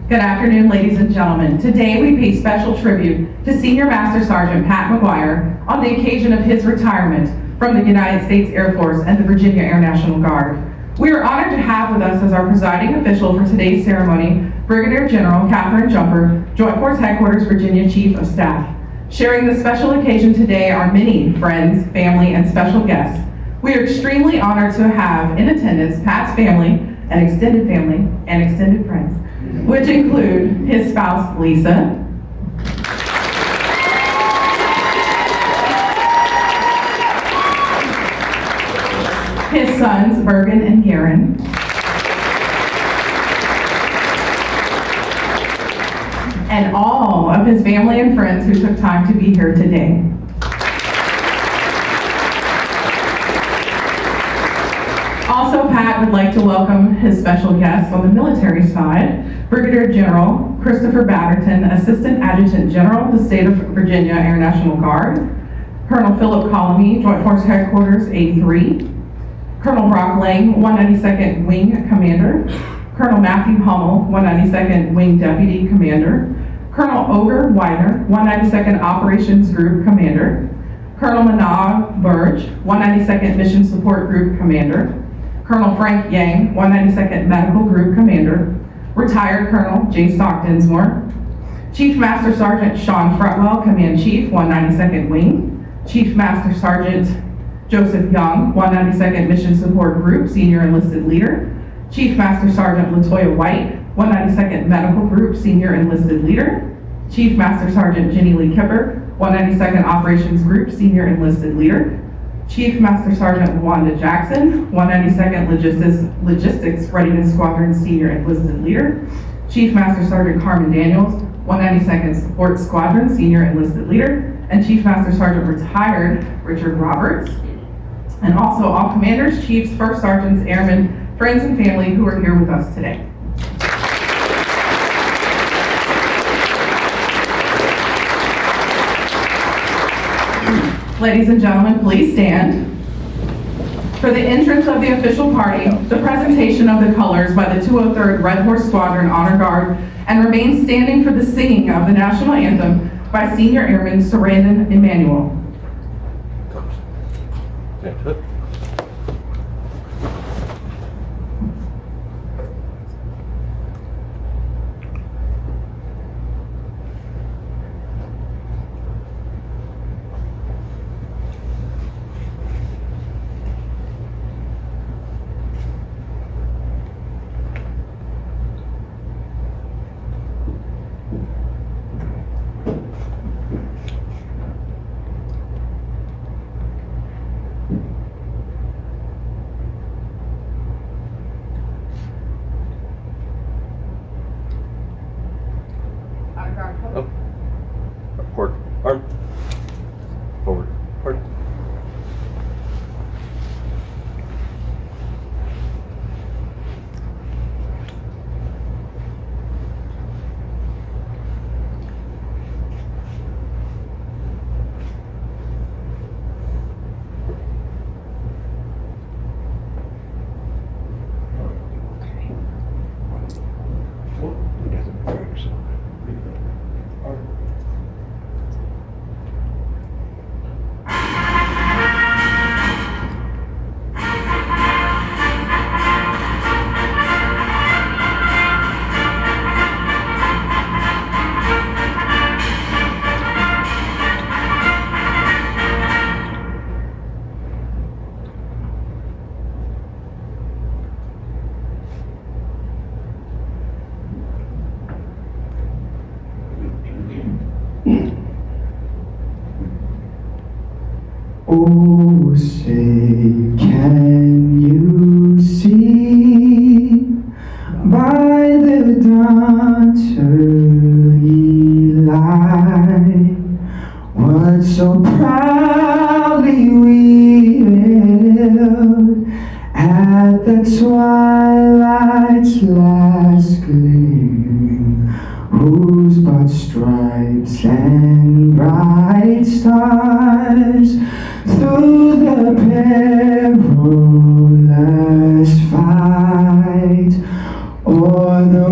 Good afternoon, ladies and gentlemen. Today we pay special tribute to Senior Master Sergeant Pat Maguire on the occasion of his retirement from the United States Air Force and the Virginia Air National Guard. We are honored to have with us as our presiding official for today's ceremony, Brigadier General Catherine Jumper, Joint Force Headquarters Virginia Chief of Staff. Sharing this special occasion today are many friends, family, and special guests. We are extremely honored to have in attendance Pat's family and extended friends, which include his spouse, Lisa, his sons, Bergen and Garen, and all of his family and friends who took time to be here today. Also, Pat would like to welcome his special guests on the military side, Brigadier General Christopher Batterton, Assistant Adjutant General, the State of Virginia Air National Guard, Colonel Philip Colony, Joint Force Headquarters A3, Colonel Brock Lang, 192nd Wing Commander, Colonel Matthew Hummel, 192nd Wing Deputy Commander, Colonel Ogre Weiner, 192nd Operations Group Commander, Colonel Manag Burge, 192nd Mission Support Group Commander, Colonel Frank Yang, 192nd Medical Group Commander, retired Colonel J. Stock Dinsmore, Chief Master Sergeant Sean Fretwell, Command Chief, 192nd Wing, Chief Master Sergeant Joseph Young, 192nd Mission Support Group, Senior Enlisted Leader, Chief Master Sergeant Latoya White, 192nd Medical Group, Senior Enlisted Leader, Chief Master Sergeant Jenny Lee Kipper, 192nd Operations Group, Senior Enlisted Leader, Chief Master Sergeant Wanda Jackson, 192nd Logistics Readiness Squadron, Senior Enlisted Leader, Chief Master Sergeant Carmen Daniels, 192nd Support Squadron, Senior Enlisted Leader, and Chief Master Sergeant Retired Richard Roberts, and also all commanders, chiefs, first sergeants, airmen, friends, and family who are here with us today. Ladies and gentlemen, please stand. For the entrance of the official party, the presentation of the colors by the 203rd Red Horse Squadron Honor Guard, and remain standing for the singing of the national anthem by Senior Airman Sarandon Emanuel. Forward, arm, forward, forward. Oh, say, can you see by the dawn's early light what so proudly we hailed at the twilight's last gleam, whose broad stripes and bright stars through the perilous fight o'er the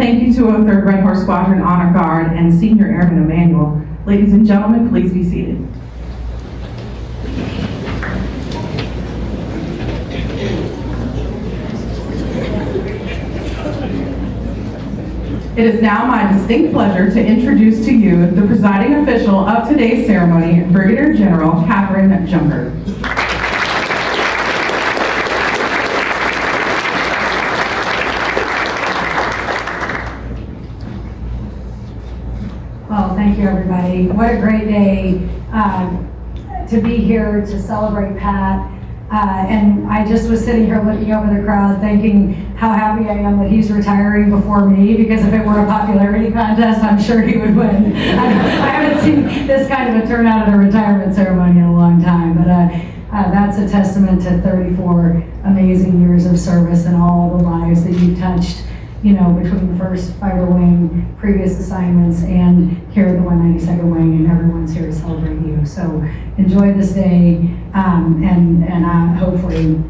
Thank you to a 3rd Red Horse Squadron Honor Guard and Senior Airman Emmanuel. Ladies and gentlemen, please be seated. It is now my distinct pleasure to introduce to you the presiding official of today's ceremony, Brigadier General Catherine Junker. Well, thank you, everybody. What a great day to be here to celebrate Pat. And I just was sitting here looking over the crowd thinking how happy I am that he's retiring before me, because if it were a popularity contest, I'm sure he would win. I haven't seen this kind of a turnout at a retirement ceremony in a long time, but that's a testament to 34 amazing years of service and all the lives that you've touched, you know, between the 1st Fighter Wing, previous assignments, and here at the 192nd Wing, and everyone's here to celebrate you. So enjoy this day, and hopefully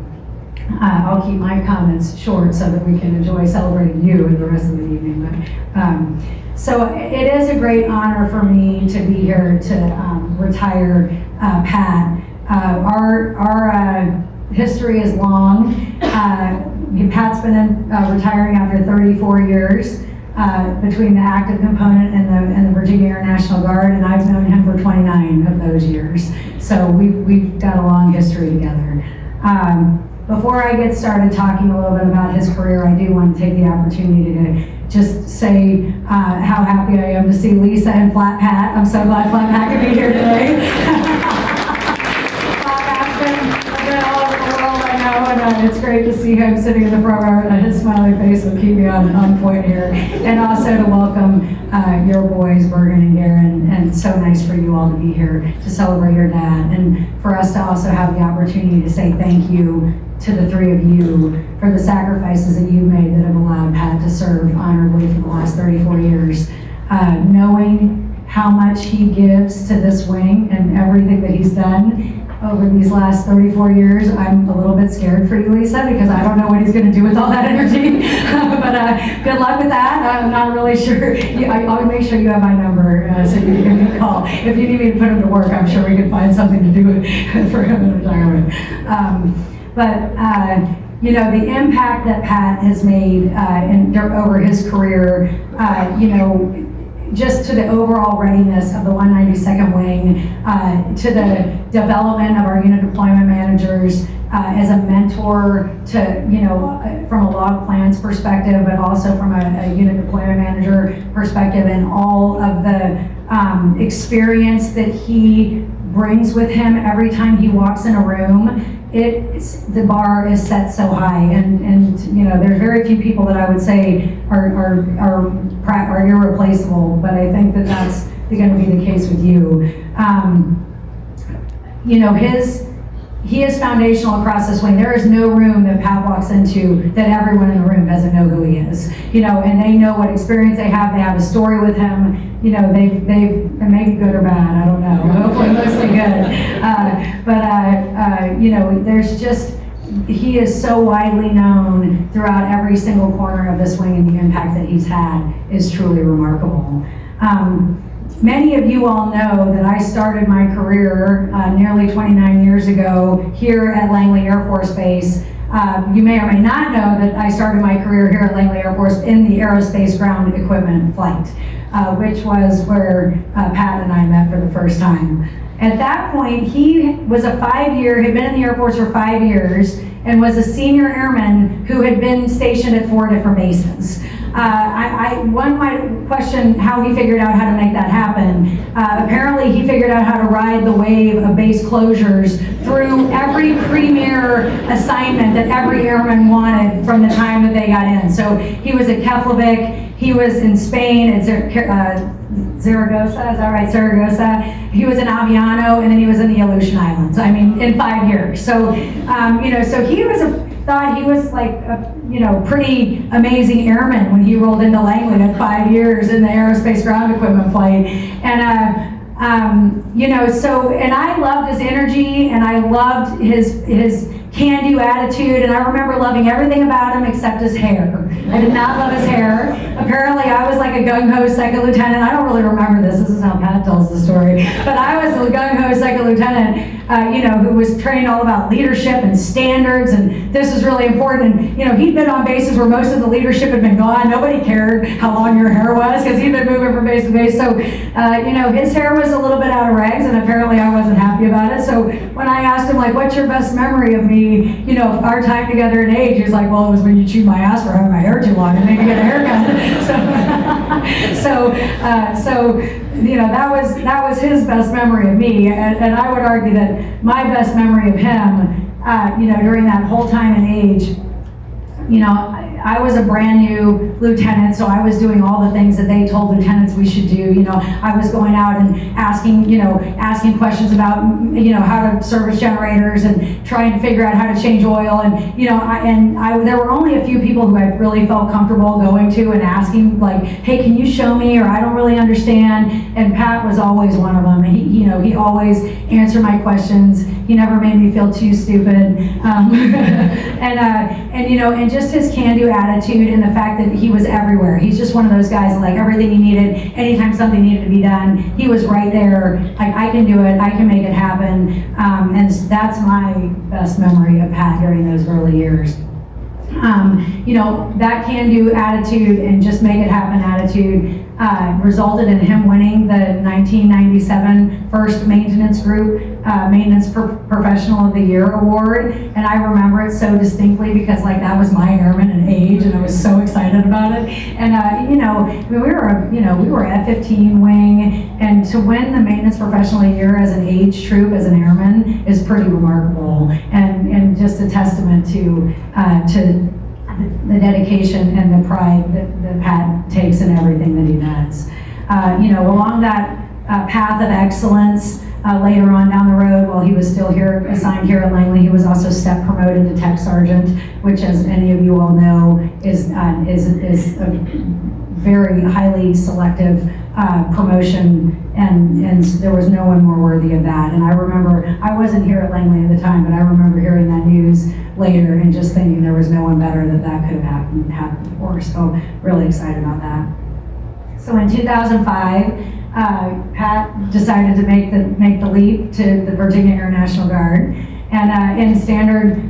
I'll keep my comments short so that we can enjoy celebrating you and the rest of the evening. But, so it is a great honor for me to be here to retire Pat. Our history is long. Pat's been retiring after 34 years between the active component and the Virginia Air National Guard, and I've known him for 29 of those years. So we've got a long history together. Before I get started talking a little bit about his career, I do want to take the opportunity to just say how happy I am to see Lisa and Flat Pat. I'm so glad Flat Pat could be here today. It's great to see him sitting in the front row, and his smiling face will keep me on point here. And also to welcome your boys, Bergen and Garen, and so nice for you all to be here to celebrate your dad, and for us to also have the opportunity to say thank you to the 3 of you for the sacrifices that you've made that have allowed Pat to serve honorably for the last 34 years. Knowing how much he gives to this wing and everything that he's done over these last 34 years, I'm a little bit scared for you, Lisa, because I don't know what he's going to do with all that energy. But good luck with that. I'm not really sure. I'll make sure you have my number so you can give me a call. If you need me to put him to work, I'm sure we can find something to do for him in retirement. You know, the impact that Pat has made over his career, you know, just to the overall readiness of the 192nd Wing, to the development of our unit deployment managers, as a mentor to, you know, from a log plans perspective, but also from a unit deployment manager perspective, and all of the experience that he brings with him every time he walks in a room. The bar is set so high, and you know, there's very few people that I would say are irreplaceable, but I think that that's going to be the case with you. You know, he is foundational across this wing. There is no room that Pat walks into that everyone in the room doesn't know who he is. You know, and they know what experience they have. They have a story with him. You know, they've maybe good or bad, I don't know. Hopefully mostly good. You know, there's just, he is so widely known throughout every single corner of this wing, and the impact that he's had is truly remarkable. Many of you all know that I started my career nearly 29 years ago here at Langley Air Force Base. You may or may not know that I started my career here at Langley Air Force in the aerospace ground equipment flight, which was where Pat and I met for the first time. At that point, he was had been in the Air Force for 5 years, and was a senior airman who had been stationed at 4 different bases. One might question how he figured out how to make that happen. Apparently he figured out how to ride the wave of base closures through every premier assignment that every airman wanted from the time that they got in. So he was at Keflavik, he was in Spain at Zaragoza, is that right? Zaragoza. He was in Aviano, and then he was in the Aleutian Islands. I mean, in 5 years. So, you know, so he thought he was like a, you know, pretty amazing airman when he rolled into Langley at 5 years in the aerospace ground equipment flight. And, you know, so, and I loved his energy, and I loved his can-do attitude, and I remember loving everything about him except his hair. I did not love his hair. Apparently, I was like a gung-ho second lieutenant. I don't really remember this. This is how Pat tells the story. But I was a gung-ho second lieutenant, who was trained all about leadership and standards, and this was really important. And, he'd been on bases where most of the leadership had been gone. Nobody cared how long your hair was because he'd been moving from base to base. So, his hair was a little bit out of rags, and apparently I wasn't happy about it. So when I asked him, like, what's your best memory of me, our time together in age, he was like, well, it was when you chewed my ass for having my hair too long and made me get a haircut. That was his best memory of me, and I would argue that my best memory of him, during that whole time in age, I was a brand new lieutenant, so I was doing all the things that they told lieutenants we should do. I was going out and asking questions about, how to service generators and trying to figure out how to change oil. And, there were only a few people who I really felt comfortable going to and asking, like, hey, can you show me? Or I don't really understand. And Pat was always one of them. And he always answered my questions. He never made me feel too stupid. And just his can-do attitude and the fact that he was everywhere. He's just one of those guys that, like, everything he needed, anytime something needed to be done, he was right there. Like, I can do it, I can make it happen. And that's my best memory of Pat during those early years. That can-do attitude and just make it happen attitude resulted in him winning the 1997 First Maintenance Group Maintenance Professional of the Year Award. And I remember it so distinctly because, like, that was my airman and age, and I was so excited about it. And we were a F-15 wing, and to win the Maintenance Professional of the Year as an age troop, as an airman, is pretty remarkable, and just a testament to the dedication and the pride that Pat takes in everything that he does. Along that path of excellence, later on down the road, while he was still assigned here at Langley, he was also step promoted to tech sergeant, which, as any of you all know, is a very highly selective promotion, and there was no one more worthy of that. And I remember, I wasn't here at Langley at the time, but I remember hearing that news later and just thinking there was no one better that could have happened for. So really excited about that. So in 2005, Pat decided to make the leap to the Virginia Air National Guard, and in standard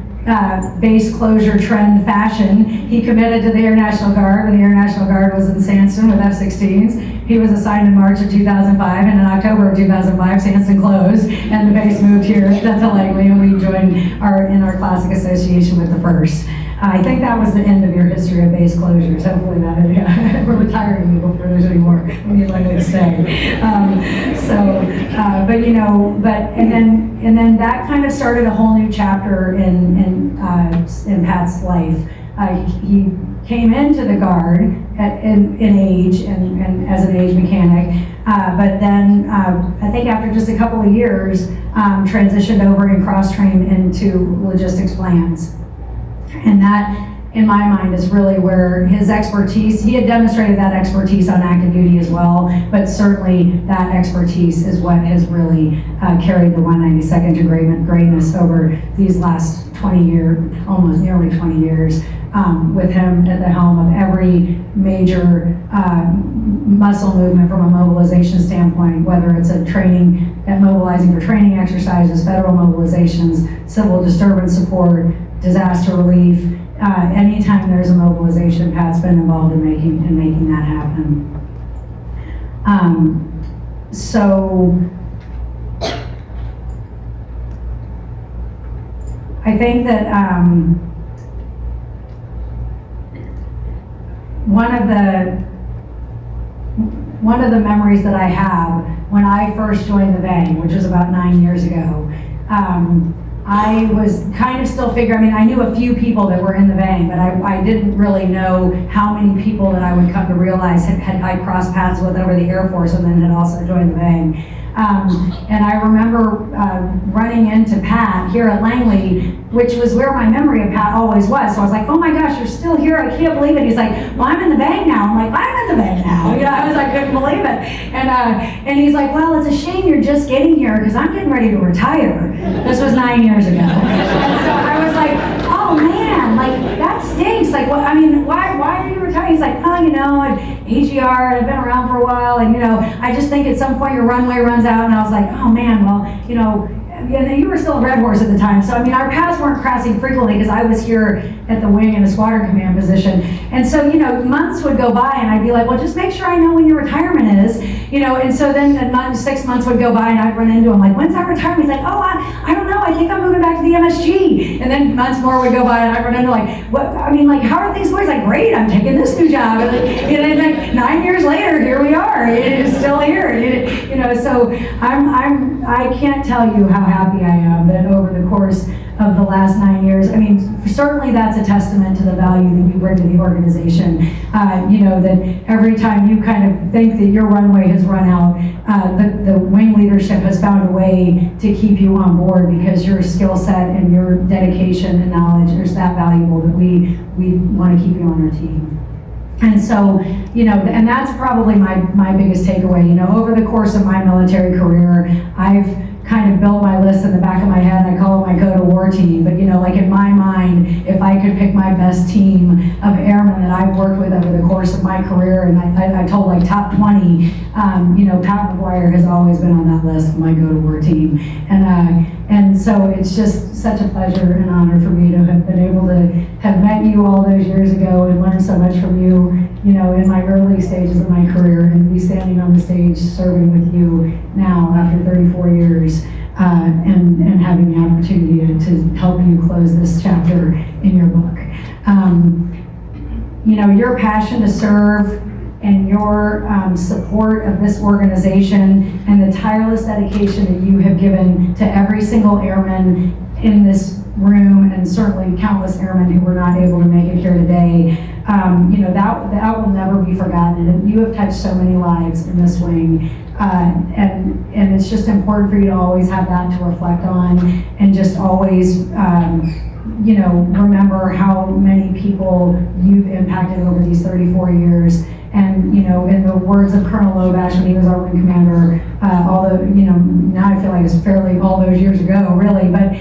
base closure trend fashion, he committed to the Air National Guard when the Air National Guard was in Sandston with F-16s. He was assigned in March of 2005, and in October of 2005, Sandston closed, and the base moved here to Langley, and we joined in our classic association with the first. I think that was the end of your history of base closures. Hopefully that we're retiring you before there's any more. We need Langley to stay. And then that kind of started a whole new chapter in Pat's life. He came into the Guard in age and as an age mechanic, but then I think after just a couple of years, transitioned over and cross-trained into logistics plans. And that, in my mind, is really where his expertise, he had demonstrated that expertise on active duty as well, but certainly that expertise is what has really carried the 192nd to greatness over these last 20 years, almost nearly 20 years, with him at the helm of every major muscle movement from a mobilization standpoint, whether it's mobilizing for training exercises, federal mobilizations, civil disturbance support, disaster relief. Anytime there's a mobilization, Pat's been involved in making that happen. So I think that one of the memories that I have when I first joined the Bang, which was about 9 years ago, I was kind of still figuring, I knew a few people that were in the Bang, but I didn't really know how many people that I would come to realize I crossed paths with over the Air Force and then had also joined the Bang. And I remember running into Pat here at Langley, which was where my memory of Pat always was. So I was like, oh my gosh, you're still here, I can't believe it. He's like, well, I'm in the Bang now. I'm like, I'm in the Bang now. I couldn't believe it. And he's like, well, it's a shame you're just getting here because I'm getting ready to retire. This was 9 years ago. And so I was AGR, I've been around for a while, and I just think at some point your runway runs out, and I was like, oh man, well, yeah, you were still a Red Horse at the time, so our paths weren't crossing frequently because I was here at the wing in a squadron command position. And so, months would go by and I'd be like, well, just make sure I know when your retirement is, and so then 6 months would go by and I'd run into him like, when's that retirement? He's like, oh, I don't know, I think I'm moving back to the MSG. And then months more would go by and I'd run into like, what, how are things going? He's like, great, I'm taking this new job. And like 9 years later, here we are, it's still here. So I can't tell you how happy I am that over the course of the last 9 years, certainly that's a testament to the value that you bring to the organization. That every time you kind of think that your runway has run out, the wing leadership has found a way to keep you on board because your skill set and your dedication and knowledge is that valuable that we want to keep you on our team. And so, and that's probably my biggest takeaway. Over the course of my military career, I've kind of built my list in the back of my head. I call it my go-to-war team. But, like in my mind, if I could pick my best team of airmen that I've worked with over the course of my career, and I told like top 20, Pat Maguire has always been on that list of my go-to-war team. And so it's just such a pleasure and honor for me to have been able to have met you all those years ago and learned so much from you, in my early stages of my career, and be standing on the stage serving with you now after 34 years, and having the opportunity to help you close this chapter in your book. Your passion to serve and your support of this organization and the tireless dedication that you have given to every single airman in this room, and certainly countless airmen who were not able to make it here today, that will never be forgotten. And you have touched so many lives in this wing, and it's just important for you to always have that to reflect on, and just always remember how many people you've impacted over these 34 years. And, in the words of Colonel Lobash when he was our wing commander, although, now I feel like it's fairly all those years ago, really, but,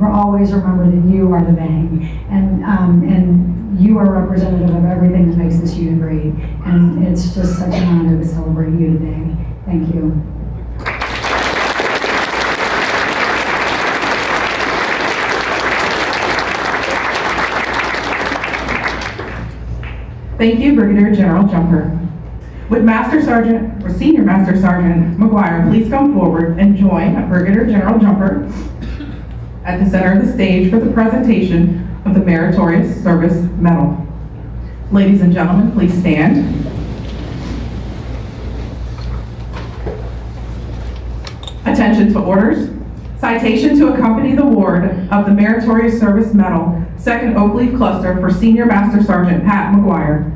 always remember that you are the bang, and you are representative of everything that makes this unit great. And it's just such an honor to celebrate you today. Thank you. Thank you, Brigadier General Jumper. Would Master Sergeant or Senior Master Sergeant Maguire please come forward and join Brigadier General Jumper at the center of the stage for the presentation of the Meritorious Service Medal. Ladies and gentlemen, please stand. Attention to orders. Citation to accompany the award of the Meritorious Service Medal, 2nd Oak Leaf Cluster for Senior Master Sergeant Pat Maguire.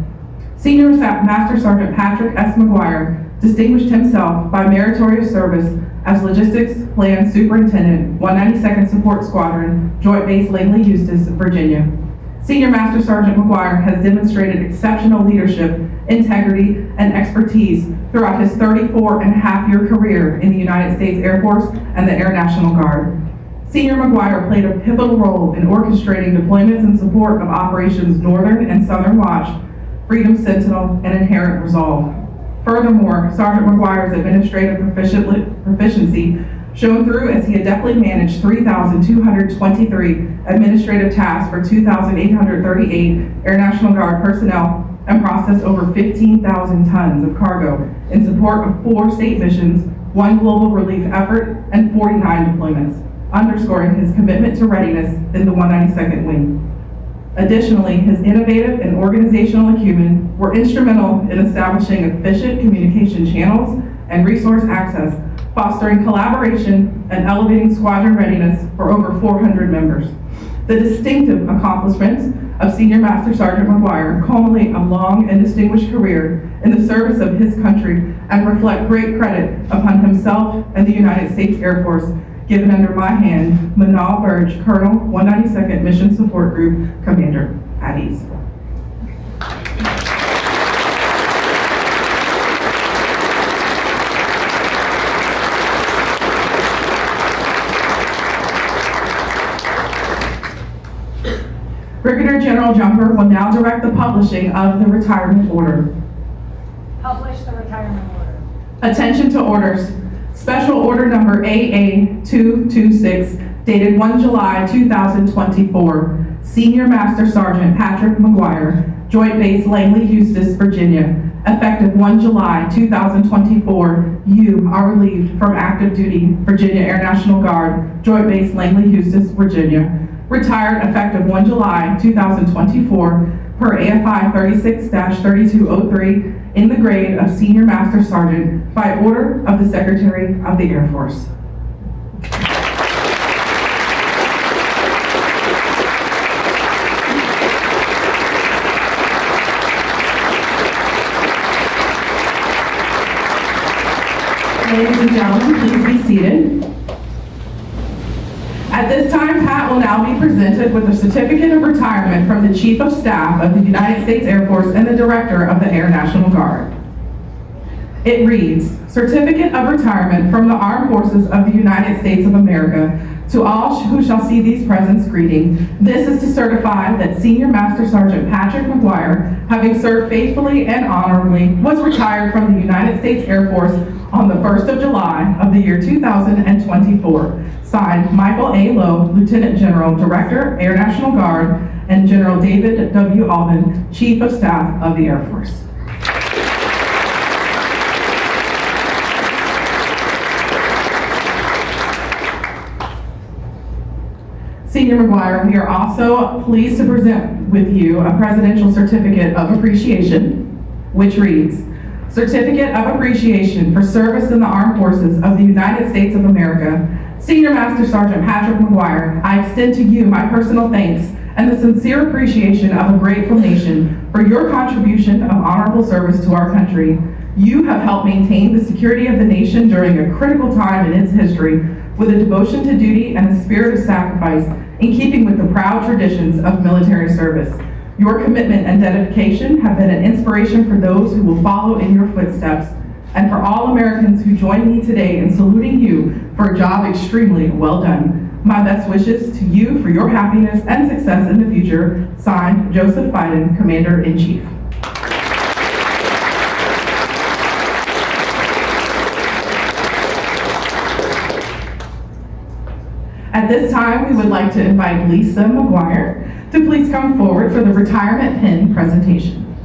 Senior Master Sergeant Patrick S. Maguire distinguished himself by meritorious service as Logistics Plan Superintendent, 192nd Support Squadron, Joint Base Langley, Eustis, Virginia. Senior Master Sergeant Maguire has demonstrated exceptional leadership, integrity, and expertise throughout his 34-and-a-half-year career in the United States Air Force and the Air National Guard. Senior Maguire played a pivotal role in orchestrating deployments in support of Operations Northern and Southern Watch, Freedom Sentinel, and Inherent Resolve. Furthermore, Sergeant Maguire's administrative proficiency shone through as he adeptly managed 3,223 administrative tasks for 2,838 Air National Guard personnel and processed over 15,000 tons of cargo in support of 4 state missions, 1 global relief effort, and 49 deployments, underscoring his commitment to readiness in the 192nd Wing. Additionally, his innovative and organizational acumen were instrumental in establishing efficient communication channels and resource access, fostering collaboration and elevating squadron readiness for over 400 members. The distinctive accomplishments of Senior Master Sergeant Maguire culminate a long and distinguished career in the service of his country and reflect great credit upon himself and the United States Air Force, given under my hand, Manal Burge, Colonel, 192nd Mission Support Group, Commander, at ease. Brigadier General Jumper will now direct the publishing of the retirement order. Publish the retirement order. Attention to orders. Special order number AA226 dated 1 July 2024. Senior Master Sergeant Patrick Maguire, Joint Base Langley, Eustis, Virginia. Effective 1 July 2024, you are relieved from active duty, Virginia Air National Guard, Joint Base Langley, Eustis, Virginia. Retired effective 1 July 2024 per AFI 36-3203 in the grade of Senior Master Sergeant by order of the Secretary of the Air Force. Ladies and gentlemen, please be seated. At this time, Pat will now be presented with a certificate of retirement from the Chief of Staff of the United States Air Force and the Director of the Air National Guard. It reads, Certificate of Retirement from the Armed Forces of the United States of America. To all who shall see these presents, greeting. This is to certify that Senior Master Sergeant Patrick Maguire, having served faithfully and honorably, was retired from the United States Air Force on the 1st of July of the year 2024. Signed, Michael A. Lowe, Lieutenant General, Director, Air National Guard, and General David W. Alvin, Chief of Staff of the Air Force. Senior Maguire, we are also pleased to present with you a Presidential Certificate of Appreciation, which reads, Certificate of Appreciation for Service in the Armed Forces of the United States of America. Senior Master Sergeant Patrick Maguire, I extend to you my personal thanks and the sincere appreciation of a grateful nation for your contribution of honorable service to our country. You have helped maintain the security of the nation during a critical time in its history with a devotion to duty and a spirit of sacrifice in keeping with the proud traditions of military service. Your commitment and dedication have been an inspiration for those who will follow in your footsteps, and for all Americans who join me today in saluting you for a job extremely well done. My best wishes to you for your happiness and success in the future. Signed, Joseph Biden, Commander-in-Chief. At this time, we would like to invite Lisa Maguire to please come forward for the retirement pin presentation.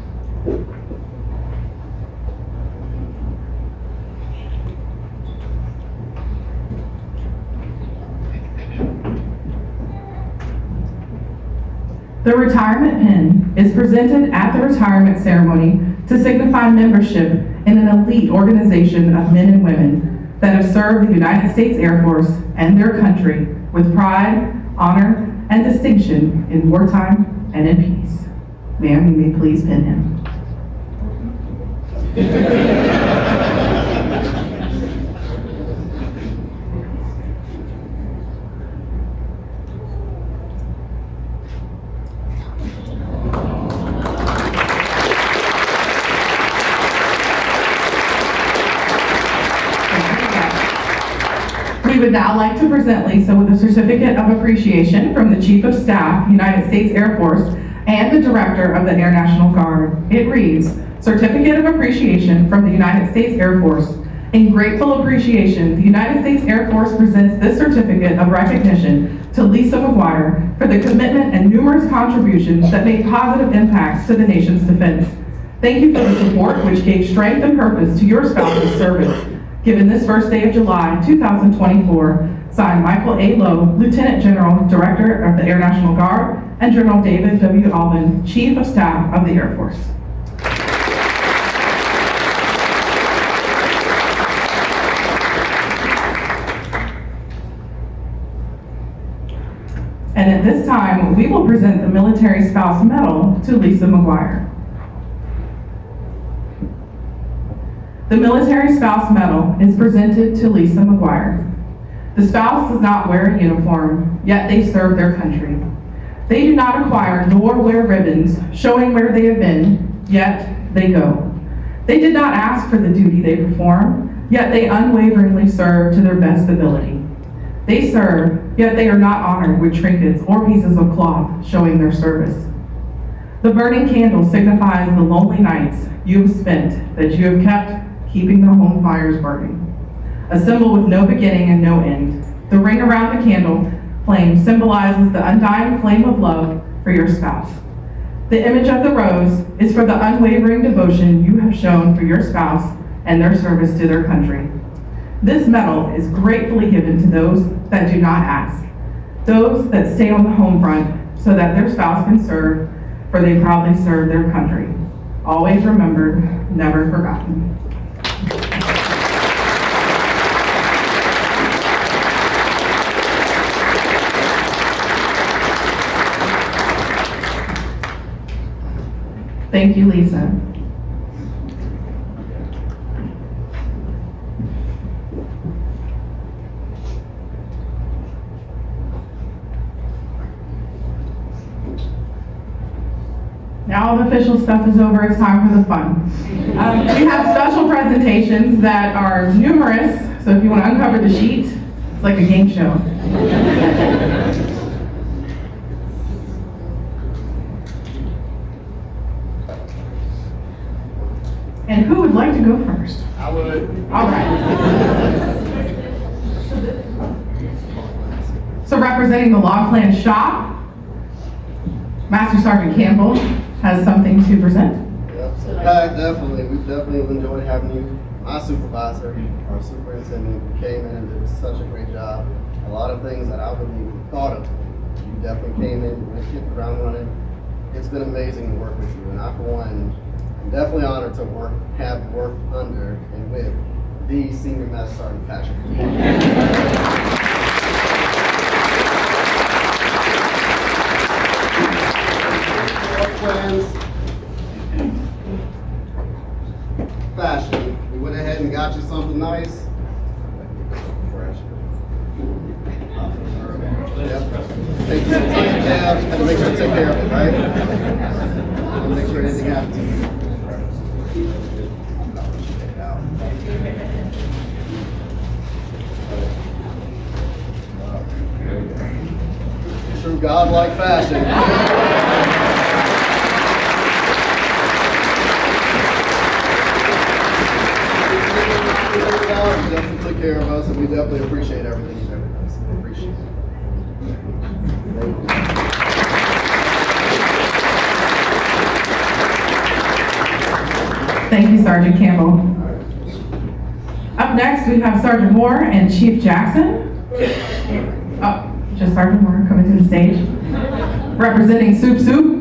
The retirement pin is presented at the retirement ceremony to signify membership in an elite organization of men and women that have served the United States Air Force and their country with pride, honor, and distinction in wartime and in peace. Ma'am, you may please pin him. We would now like to present Lisa with a certificate of appreciation from the Chief of Staff, United States Air Force, and the Director of the Air National Guard. It reads, Certificate of Appreciation from the United States Air Force. In grateful appreciation, the United States Air Force presents this certificate of recognition to Lisa Maguire for the commitment and numerous contributions that made positive impacts to the nation's defense. Thank you for the support which gave strength and purpose to your spouse's service. Given this first day of July 2024, signed Michael A. Lowe, Lieutenant General, Director of the Air National Guard, and General David W. Alvin, Chief of Staff of the Air Force. And at this time, we will present the Military Spouse Medal to Lisa Maguire. The Military Spouse Medal is presented to Lisa Maguire. The spouse does not wear a uniform, yet they serve their country. They do not acquire nor wear ribbons showing where they have been, yet they go. They did not ask for the duty they perform, yet they unwaveringly serve to their best ability. They serve, yet they are not honored with trinkets or pieces of cloth showing their service. The burning candle signifies the lonely nights you have spent that you have kept keeping their home fires burning. A symbol with no beginning and no end. The ring around the candle flame symbolizes the undying flame of love for your spouse. The image of the rose is for the unwavering devotion you have shown for your spouse and their service to their country. This medal is gratefully given to those that do not ask, those that stay on the home front so that their spouse can serve, for they proudly serve their country. Always remembered, never forgotten. Thank you, Lisa. Now all the official stuff is over, it's time for the fun. We have special presentations that are numerous, so if you want to uncover the sheet, it's like a game show. And who would like to go first? I would. All right. So representing the Log Clan shop, Master Sergeant Campbell has something to present. Yep, so Pat, definitely, we definitely enjoyed having you. My supervisor, our superintendent, came in and did such a great job. A lot of things that I wouldn't even thought of. You definitely came in, hit the ground running. It's been amazing to work with you, and I, for one, I'm definitely honored to have worked under and with the Senior Master Sergeant Patrick. Plans, fashion. We went ahead and got you something nice. Yep. Take some time, yeah, had to make sure to take care of it, right? And make sure anything happens to you. True godlike fashion. You definitely took care of us, and we definitely appreciate everything you've ever done. So we appreciate it. Thank you, Sergeant Campbell. Up next, we have Sergeant Moore and Chief Jackson. Oh, just Sergeant Moore coming to the stage. Representing Soup Soup.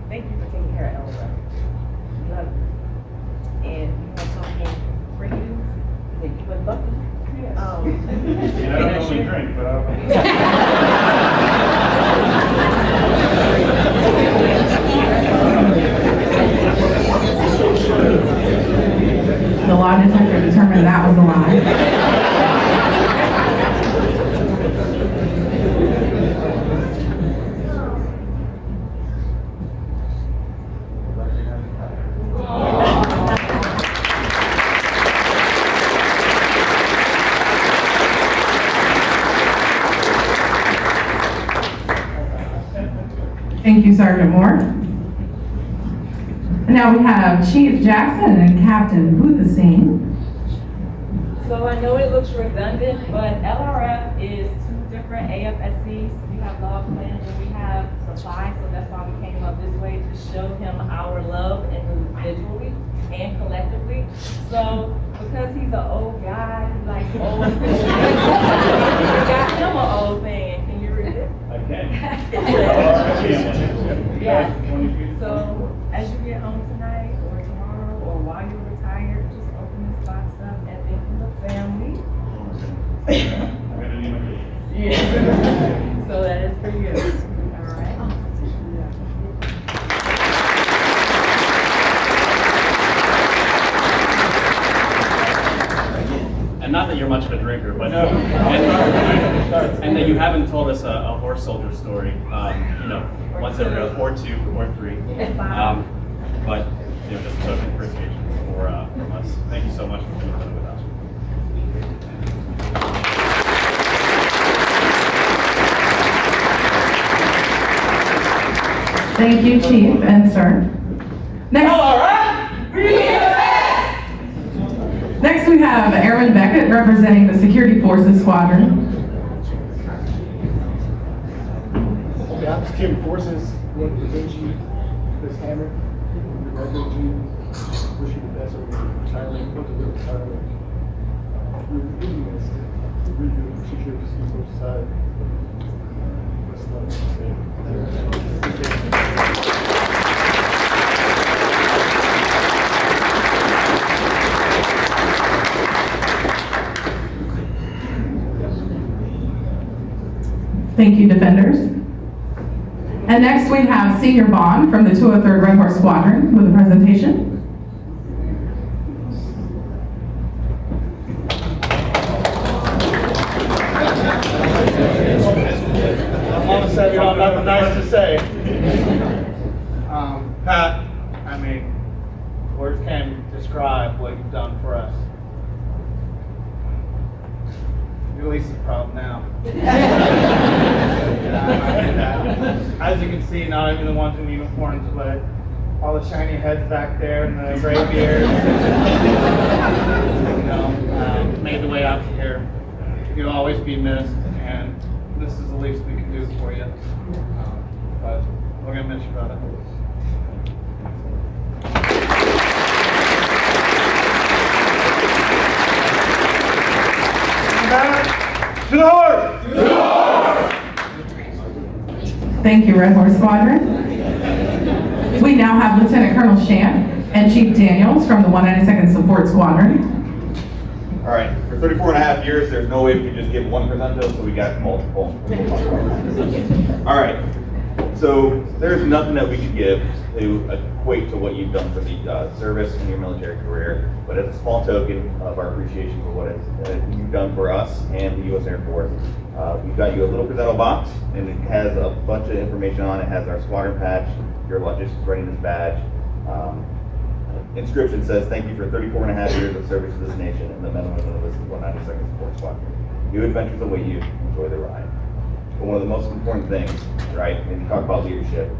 Thank you for taking care of Elsa. Love you. And you have something for you that you would love to. I don't normally drink, but The lie detector determined that was a lie. Thank you, Sergeant Moore. And now we have Chief Jackson and Captain Boothasine. So I know it looks redundant, but LRF is two different AFSCs. We have log plans and we have supply, so that's why we came up this way to show him our love individually and collectively. So because he's an old guy, he likes old things. We got him an old thing. Can you read it? I can. Yeah. So as you get home tonight or tomorrow or while you're retired, just open this box up and think of the family. I'm gonna need my key. Yeah. So that is for you. All right. that you're much of a drinker, but No. and that you haven't told us a horse soldier story. You know, once every or two or three. But you know, just a token of appreciation from us. Thank you so much for being with us. Thank you, Chief and Sir. Next we have Airman Beckett representing the Security Forces Squadron. Okay, I'm Security Forces. I want to present you this hammer. Congratulate you. Wish you the best over your retirement. Hope to your retirement. We're really missed. Really do appreciate your support side. Best luck. Thank you, Defenders. And next we have Senior Bond from the 203rd Red Horse Squadron with a presentation. I'm honest that you don't have nothing nice to say. Pat, I mean, words can't describe what you've done for us. Your lease is proud now. As you can see, not even the ones in uniforms, but all the shiny heads back there and the gray beards. You know, made the way out to here. You'll always be missed, and this is the least we can do for you. But we're gonna miss you, brother. To the horse! To the horse! Thank you, Red Horse Squadron. We now have Lieutenant Colonel Shan and Chief Daniels from the 192nd Support Squadron. All right, for 34 and a half years, there's no way we could just give one percentile, so we got multiple. All right, so there's nothing that we could give to equate to what you've done for the service and your military career, but as a small token of our appreciation for what you've done for us and the U.S. Air Force, we've got you a little presentable box, and it has a bunch of information on it. It has our squadron patch, your logistics readiness badge. Inscription says, "Thank you for 34 and a half years of service to this nation and the men and women of this 192nd Support Squadron. New adventures await you. Enjoy the ride." But one of the most important things, right, when you talk about leadership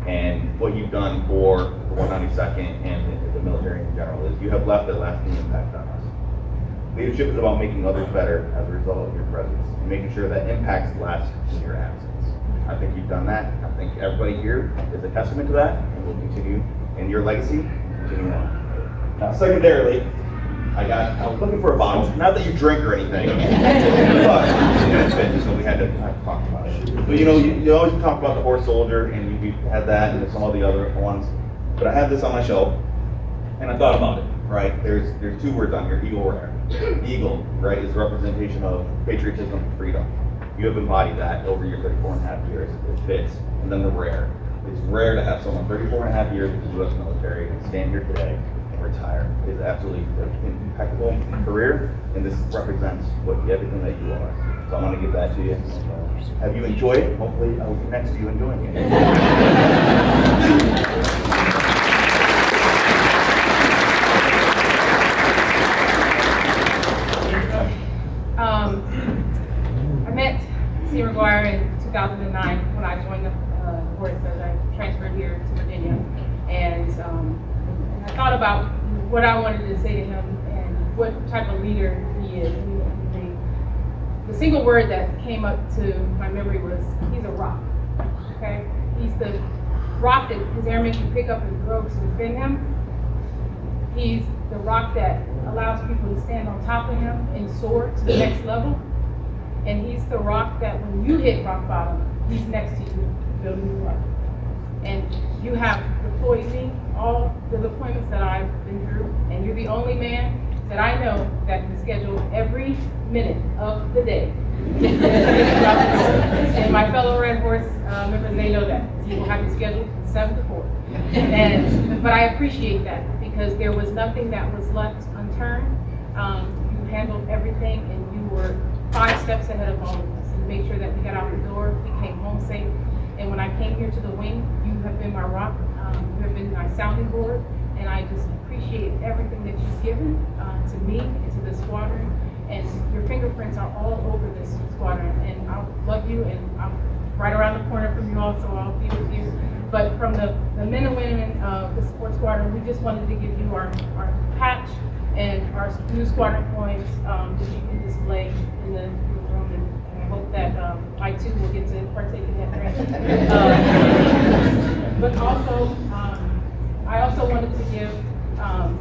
and what you've done for the 192nd and the military in general, is you have left a lasting impact on us. Leadership is about making others better as a result of your presence and making sure that impacts last in your absence. I think you've done that. I think everybody here is a testament to that, and will continue in your legacy. Continue on. Now, secondarily, I was looking for a bottle. Not that you drink or anything, but so we had to talk about it. But you know, you always talk about the horse soldier, and we had that, and some of the other ones. But I have this on my shelf, and I thought about it. Right? There's two words on here: eagle rare. Eagle, right, is a representation of patriotism and freedom. You have embodied that over your 34 and a half years. It fits. And then the rare. It's rare to have someone 34 and a half years with the U.S. military and stand here today and retire. It's absolutely an impeccable career, and this represents everything that you are. So I'm going to give that to you. Have you enjoyed it? Hopefully I'll be next to you enjoying it. I met C. Maguire in 2009 when I joined the Force as I transferred here to Virginia, and I thought about what I wanted to say to him and what type of leader he is. The single word that came up to my memory was, he's a rock. Okay, he's the rock that his airmen can pick up and throw to defend him. He's the rock that allows people to stand on top of him and soar to the next level. And he's the rock that when you hit rock bottom, he's next to you, building you up. And you have deployed me, all the deployments that I've been through, and you're the only man that I know that can schedule every minute of the day. And my fellow Red Horse members, they know that. So you will have to schedule 7 to 4. But I appreciate that, because there was nothing that was left unturned. You handled everything, and you were 5 steps ahead of all of us. You made sure that we got out the door, we came home safe. And when I came here to the wing, you have been my rock, you have been my sounding board, and I just appreciate everything that you've given to me and to this squadron. And your fingerprints are all over this squadron, and I love you, and I'm right around the corner from you all, so I'll be with you. But from the men and women of the support squadron, we just wanted to give you our patch and our new squadron coins that you can display in the room, and I hope that I too will get to partake in that grant. But also, I also wanted to give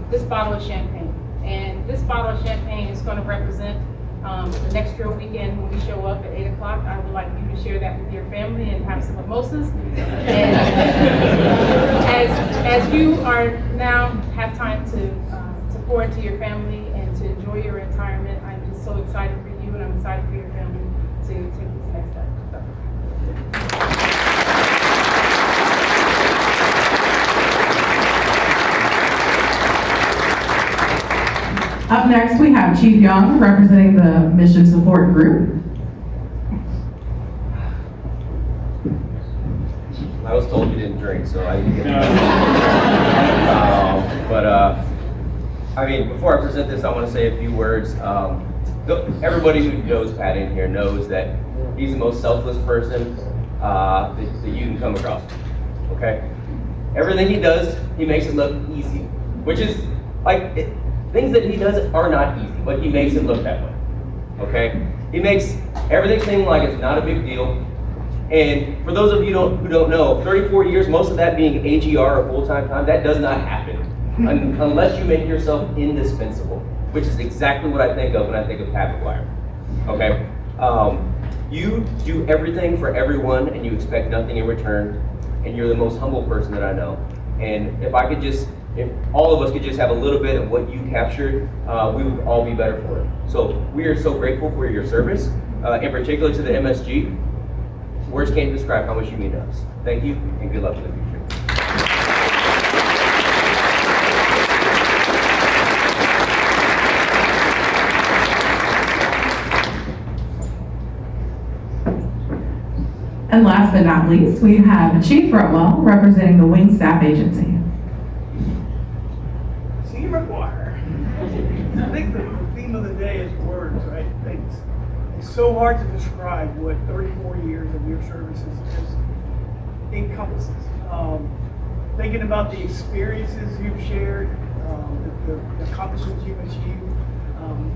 this bottle of champagne. And this bottle of champagne is going to represent the next drill weekend when we show up at 8 o'clock. I would like you to share that with your family and have some mimosas. And as you are now have time to pour into your family and to enjoy your retirement, I'm just so excited for you, and I'm excited for your family to take this next step. Up next, we have Chief Young representing the Mission Support Group. I was told you didn't drink, so I didn't get I mean, before I present this, I want to say a few words. Everybody who knows Pat in here knows that he's the most selfless person that you can come across, okay? Everything he does, he makes it look easy, which is like, things that he does are not easy, but he makes it look that way, okay? He makes everything seem like it's not a big deal. And for those of you who don't know, 34 years, most of that being AGR or full-time time, that does not happen unless you make yourself indispensable, which is exactly what I think of when I think of Pat Maguire, okay? You do everything for everyone and you expect nothing in return, and you're the most humble person that I know. And if all of us could just have a little bit of what you captured, we would all be better for it. So we are so grateful for your service, in particular to the MSG. Words can't describe how much you mean to us. Thank you, and good luck in the future. And last but not least, we have Chief Rutwell representing the Wing Staff Agency. Chief Maguire. I think the theme of the day is words, right? It's so hard to describe what 34 years of your services encompasses. Thinking about the experiences you've shared, the accomplishments you've achieved,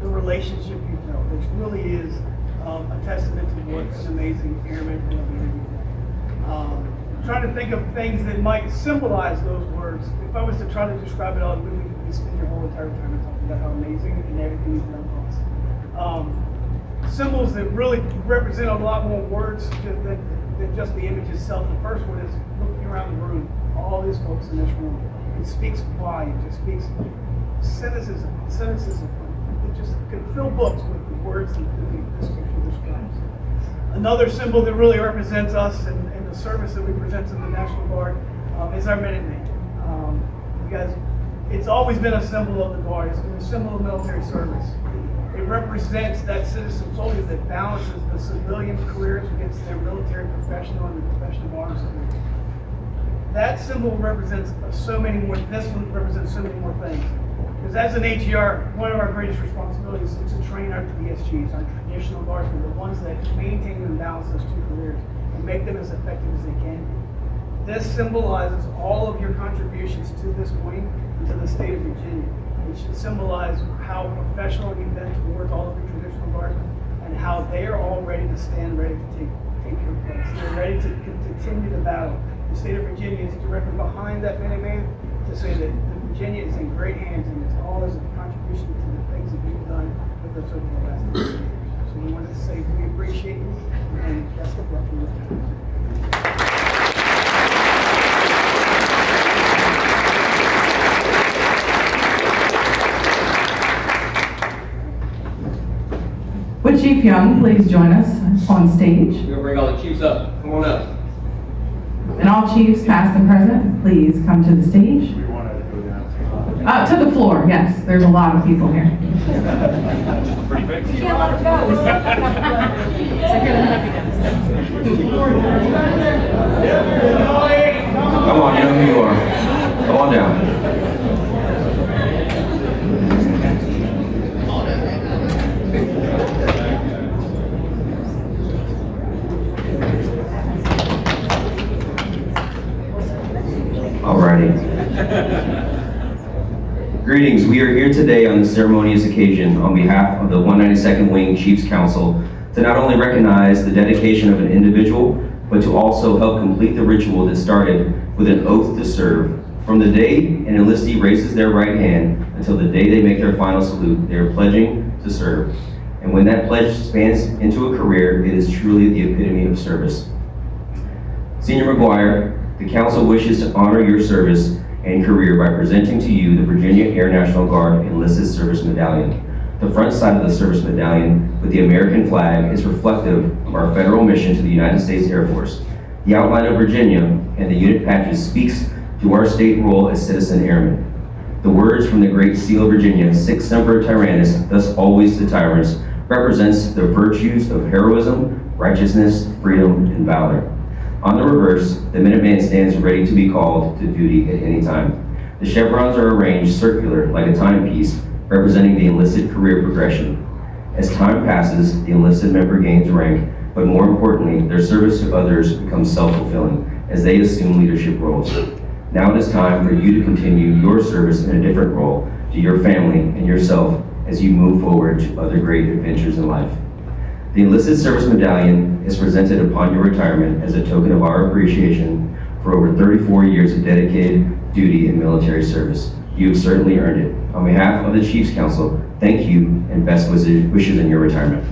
the relationship you've built, which really is a testament to what an amazing airman and a leader you've been. Trying to think of things that might symbolize those words. If I was to try to describe it all, we would spend your whole entire time talking about how amazing and everything you've done for us. Symbols that really represent a lot more words than just the image itself. The first one is looking around the room, all these folks in this room. It speaks volume, it just speaks sentences. It just could fill books with the words that this picture describes. Another symbol that really represents us and the service that we present to the National Guard is our Minuteman. Because it's always been a symbol of the Guard. It's been a symbol of military service. It represents that citizen soldier that balances the civilian careers against their military professional and the professional arms career. That symbol represents so many more, this one represents so many more things. Because as an AGR, one of our greatest responsibilities is to train our TSGs, our traditional guardsmen, the ones that maintain and balance those two careers and make them as effective as they can be. This symbolizes all of your contributions to this wing and to the state of Virginia. It should symbolize how professional you've been towards all of your traditional guardsmen and how they are all ready to stand, ready to take your place. They're ready to continue the battle. The state of Virginia is directly behind that Minuteman to say that Virginia is in great hands, and it's all as a contribution to the things that we've done with us over the last 30 years. So we wanted to say we appreciate you and best of luck with you. Would Chief Young please join us on stage? We're gonna bring all the chiefs up. Come on up. And all chiefs, past and present, please come to the stage. We wanted to go down. To the floor, yes. There's a lot of people here. Pretty big. You can't let him go. Come on, you know who you are. Come on down. Alrighty. Greetings, we are here today on this ceremonious occasion on behalf of the 192nd Wing Chiefs Council to not only recognize the dedication of an individual, but to also help complete the ritual that started with an oath to serve. From the day an enlistee raises their right hand until the day they make their final salute, they are pledging to serve. And when that pledge spans into a career, it is truly the epitome of service. Senior Maguire, the council wishes to honor your service and career by presenting to you the Virginia Air National Guard Enlisted Service Medallion. The front side of the service medallion with the American flag is reflective of our federal mission to the United States Air Force. The outline of Virginia and the unit patches speaks to our state role as citizen airmen. The words from the Great Seal of Virginia, Sic Semper Tyrannis, thus always to tyrants, represents the virtues of heroism, righteousness, freedom, and valor. On the reverse, the Minuteman stands ready to be called to duty at any time. The chevrons are arranged circular like a timepiece, representing the enlisted career progression. As time passes, the enlisted member gains rank, but more importantly, their service to others becomes self-fulfilling as they assume leadership roles. Now it is time for you to continue your service in a different role to your family and yourself as you move forward to other great adventures in life. The Enlisted Service Medallion is presented upon your retirement as a token of our appreciation for over 34 years of dedicated duty and military service. You have certainly earned it. On behalf of the Chiefs Council, thank you and best wishes in your retirement.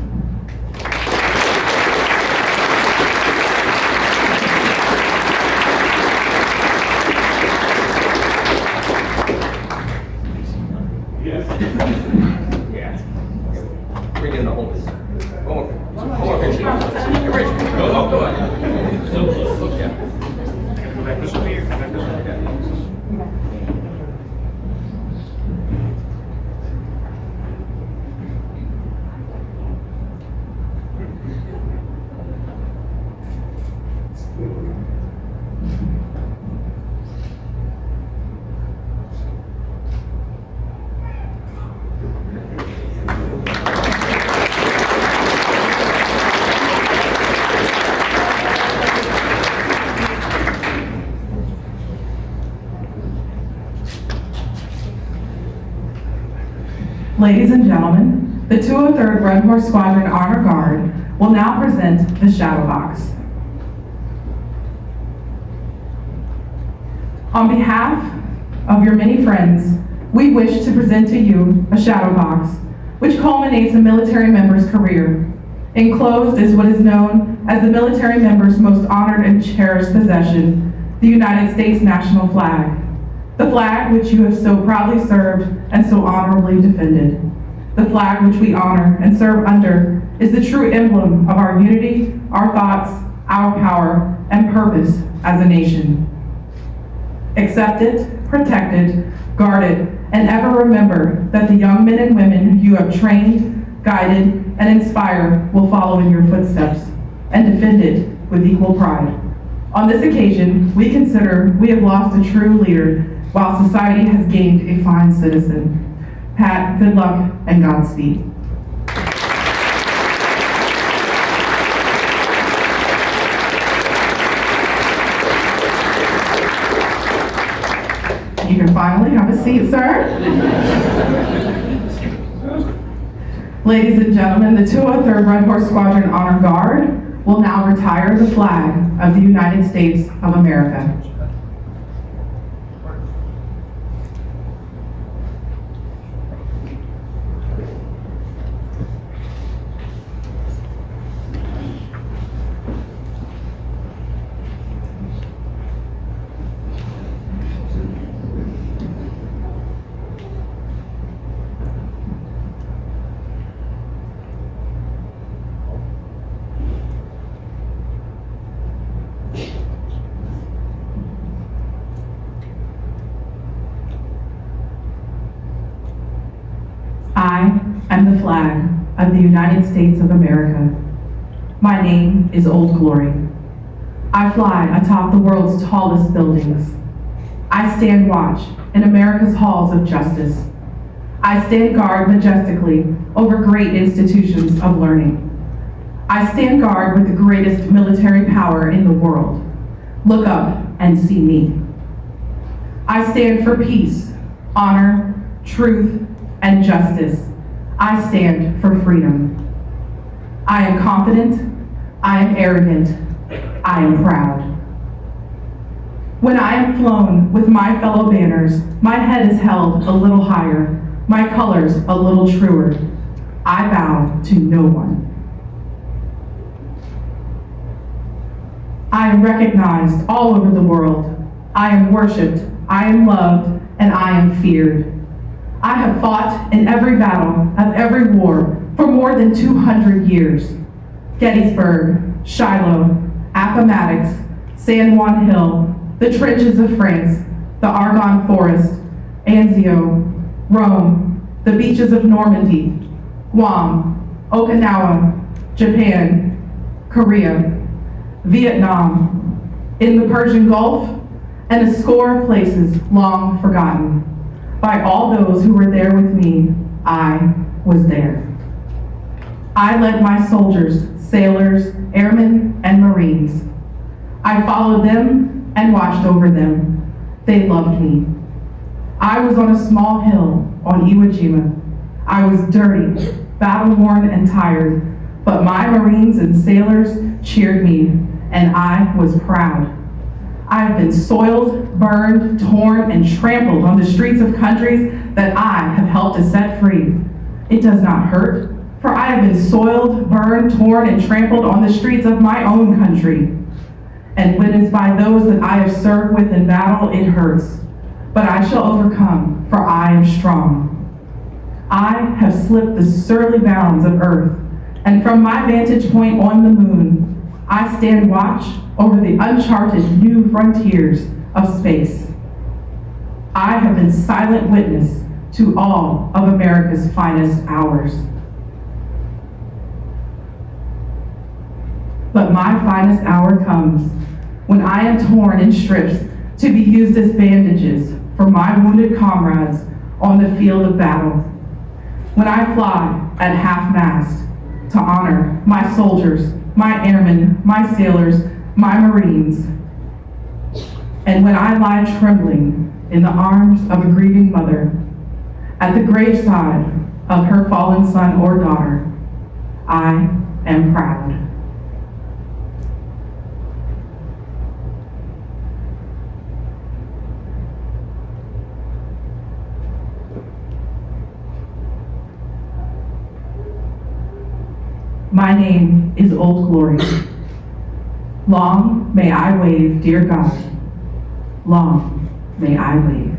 Bring in the homeless. Come on, Richie. Go, go on. So close. Yeah. Go back this way here. Go back this way. Ladies and gentlemen, the 203rd Red Horse Squadron Honor Guard will now present the Shadow Box. On behalf of your many friends, we wish to present to you a Shadow Box, which culminates a military member's career. Enclosed is what is known as the military member's most honored and cherished possession, the United States national flag. The flag which you have so proudly served and so honorably defended. The flag which we honor and serve under is the true emblem of our unity, our thoughts, our power, and purpose as a nation. Accept it, protect it, guard it, and ever remember that the young men and women you have trained, guided, and inspired will follow in your footsteps and defend it with equal pride. On this occasion, we consider we have lost a true leader while society has gained a fine citizen. Pat, good luck and Godspeed. You can finally have a seat, sir. Ladies and gentlemen, the 203rd Red Horse Squadron Honor Guard will now retire the flag of the United States of America. I am the flag of the United States of America. My name is Old Glory. I fly atop the world's tallest buildings. I stand watch in America's halls of justice. I stand guard majestically over great institutions of learning. I stand guard with the greatest military power in the world. Look up and see me. I stand for peace, honor, truth, and justice. I stand for freedom. I am confident, I am arrogant, I am proud. When I am flown with my fellow banners, my head is held a little higher, my colors a little truer. I bow to no one. I am recognized all over the world. I am worshipped, I am loved, and I am feared. I have fought in every battle of every war for more than 200 years. Gettysburg, Shiloh, Appomattox, San Juan Hill, the trenches of France, the Argonne Forest, Anzio, Rome, the beaches of Normandy, Guam, Okinawa, Japan, Korea, Vietnam, in the Persian Gulf, and a score of places long forgotten. By all those who were there with me, I was there. I led my soldiers, sailors, airmen, and Marines. I followed them and watched over them. They loved me. I was on a small hill on Iwo Jima. I was dirty, battle-worn, and tired, but my Marines and sailors cheered me, and I was proud. I have been soiled, burned, torn, and trampled on the streets of countries that I have helped to set free. It does not hurt, for I have been soiled, burned, torn, and trampled on the streets of my own country. And when it's by those that I have served with in battle, it hurts. But I shall overcome, for I am strong. I have slipped the surly bounds of earth, and from my vantage point on the moon, I stand watch over the uncharted new frontiers of space. I have been silent witness to all of America's finest hours. But my finest hour comes when I am torn in strips to be used as bandages for my wounded comrades on the field of battle. When I fly at half-mast to honor my soldiers, my airmen, my sailors, my Marines. And when I lie trembling in the arms of a grieving mother at the graveside of her fallen son or daughter, I am proud. My name is Old Glory. Long may I wave, dear God. Long may I wave.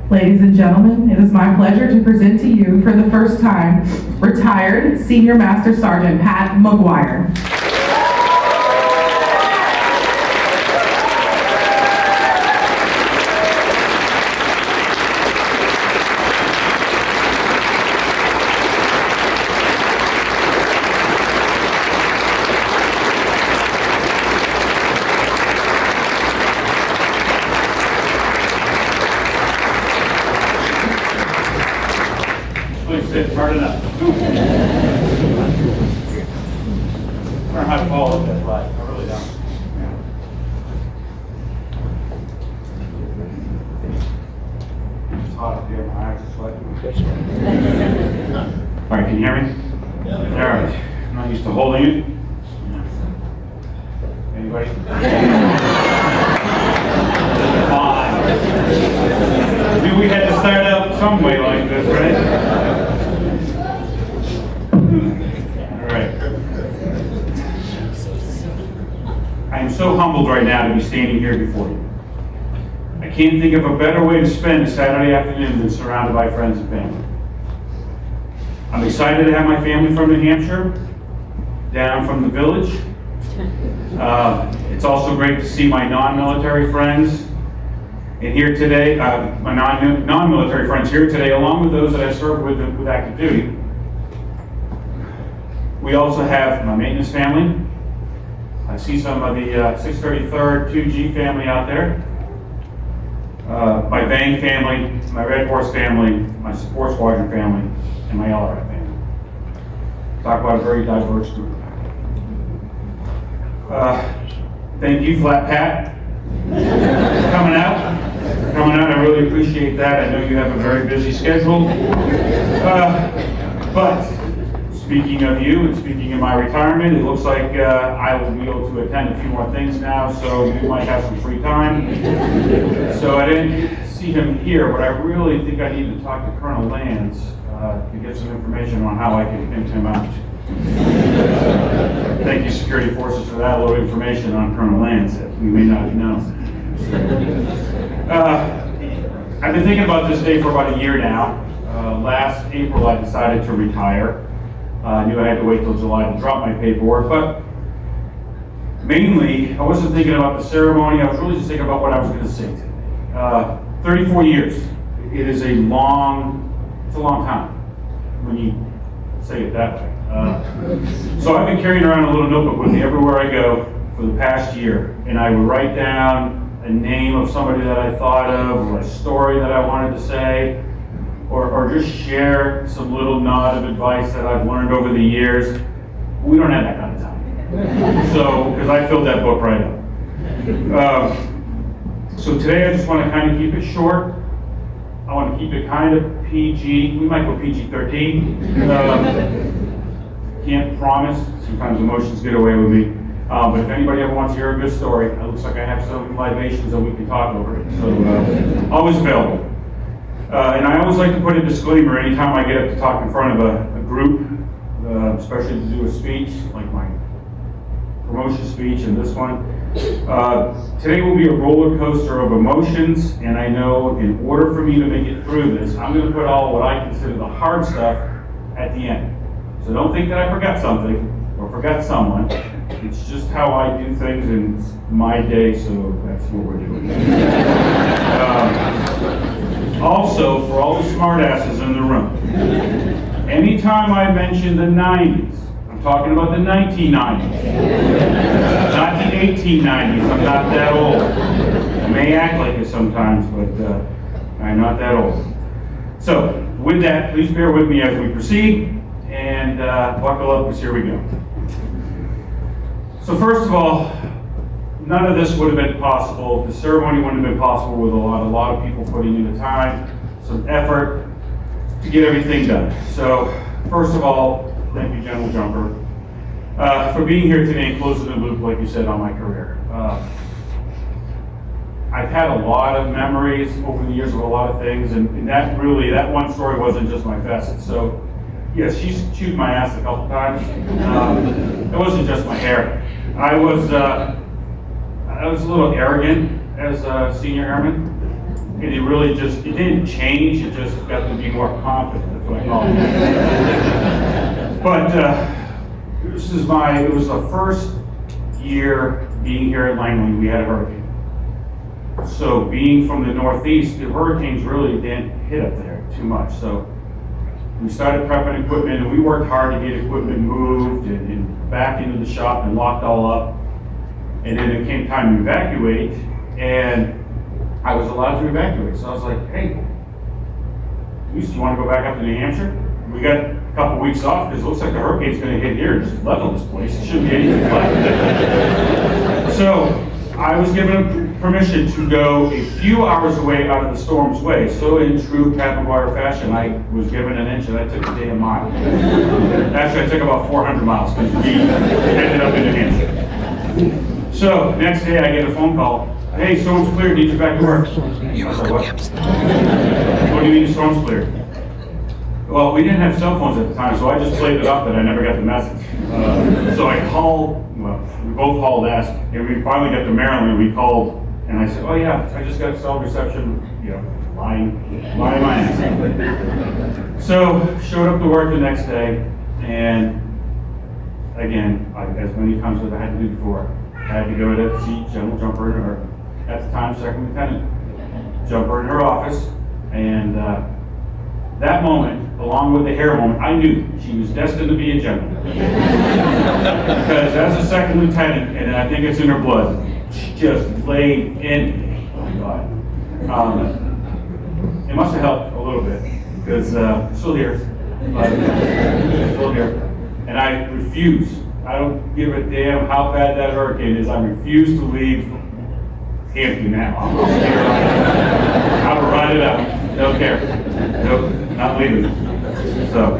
Ladies and gentlemen, it is my pleasure to present to you for the first time, retired Senior Master Sergeant Pat Maguire. All right, can you hear me? All right, I'm not used to holding it. Anybody? Fine. Knew we had to start out some way like this, right? All right. I am so humbled right now to be standing here before you. I can't think of a better way to spend a Saturday afternoon than surrounded by friends and family. I'm excited to have my family from New Hampshire, down from the village. It's also great to see my non-military friends and here today, my non-military friends here today, along with those that I served with active duty. We also have my maintenance family. I see some of the 633rd 2G family out there. My Vang family, my Red Horse family, my Support Squadron family, and my LRF family. Talk about a very diverse group. Thank you, Flat Pat, for coming out. I really appreciate that. I know you have a very busy schedule. But speaking of you and speaking of my retirement, it looks like I will be able to attend a few more things now, so you might have some free time. So I didn't see him here, but I really think I need to talk to Colonel Lands to get some information on how I can pimp him out. Thank you, security forces, for that little information on Colonel Lands that we may not know. I've been thinking about this day for about a year now. Last April, I decided to retire. I knew I had to wait till July to drop my paperwork, but mainly, I wasn't thinking about the ceremony. I was really just thinking about what I was going to say today. 34 years. It is a long time when you say it that way. So I've been carrying around a little notebook with me everywhere I go for the past year, and I would write down a name of somebody that I thought of, or a story that I wanted to say, or just share some little nod of advice that I've learned over the years. We don't have that kind of time. So, because I filled that book right up. So today I just want to kind of keep it short. I want to keep it kind of PG. We might go PG-13. Can't promise. Sometimes emotions get away with me. But if anybody ever wants to hear a good story, it looks like I have some libations that we can talk over it. So always available. And I always like to put a disclaimer anytime I get up to talk in front of a group, especially to do a speech, like my promotion speech and this one. Today will be a roller coaster of emotions, and I know in order for me to make it through this, I'm going to put all what I consider the hard stuff at the end. So don't think that I forgot something or forgot someone. It's just how I do things, and it's my day, so that's what we're doing. Also, for all the smartasses in the room, anytime I mention the 90s, I'm talking about the 1990s, not the 1890s. I'm not that old. I may act like it sometimes, but I'm not that old. So, with that, please bear with me as we proceed, and buckle up, because here we go. So first of all, none of this would have been possible. The ceremony wouldn't have been possible with a lot of people putting in the time, some effort to get everything done. So first of all, thank you, General Jumper, for being here today and closing the loop, like you said, on my career. I've had a lot of memories over the years of a lot of things, and that one story wasn't just my best. So yes, she's chewed my ass a couple times. It wasn't just my hair. I was a little arrogant as a senior airman, and it didn't change, it just got to be more confident, that's what I call it. But it was the first year being here at Langley, we had a hurricane. So being from the Northeast, the hurricanes really didn't hit up there too much. So we started prepping equipment, and we worked hard to get equipment moved and back into the shop and locked all up. And then it came time to evacuate, and I was allowed to evacuate. So I was like, hey, you want to go back up to New Hampshire? We got a couple weeks off because it looks like the hurricane's going to hit here and just level this place. It shouldn't be anything left. So I was given permission to go a few hours away out of the storm's way. So in true Pat Maguire fashion, I was given an inch and I took a damn mile. Actually, I took about 400 miles because we ended up in New Hampshire. So next day I get a phone call. Hey, storm's cleared, need you back to work. You're welcome. What do you mean storm's cleared? Well, we didn't have cell phones at the time, so I just played it up that I never got the message. So I called, well, we both hauled ass, and we finally got to Maryland, we called, and I said, oh yeah, I just got cell reception, you know, lying my ass. So, showed up to work the next day, and again, as many times as I had to do before, I had to go to see General Jumper in her, at the time, Second Lieutenant Jumper in her office, and that moment, along with the hair moment, I knew she was destined to be a general. Because as a second lieutenant, and I think it's in her blood, she just laid in me. Oh my God. It must have helped a little bit, because I'm still here. Still here. And I refuse. I don't give a damn how bad that hurricane is. I refuse to leave. Can't do now. I will ride it out. Don't care. Nope, not leaving. So,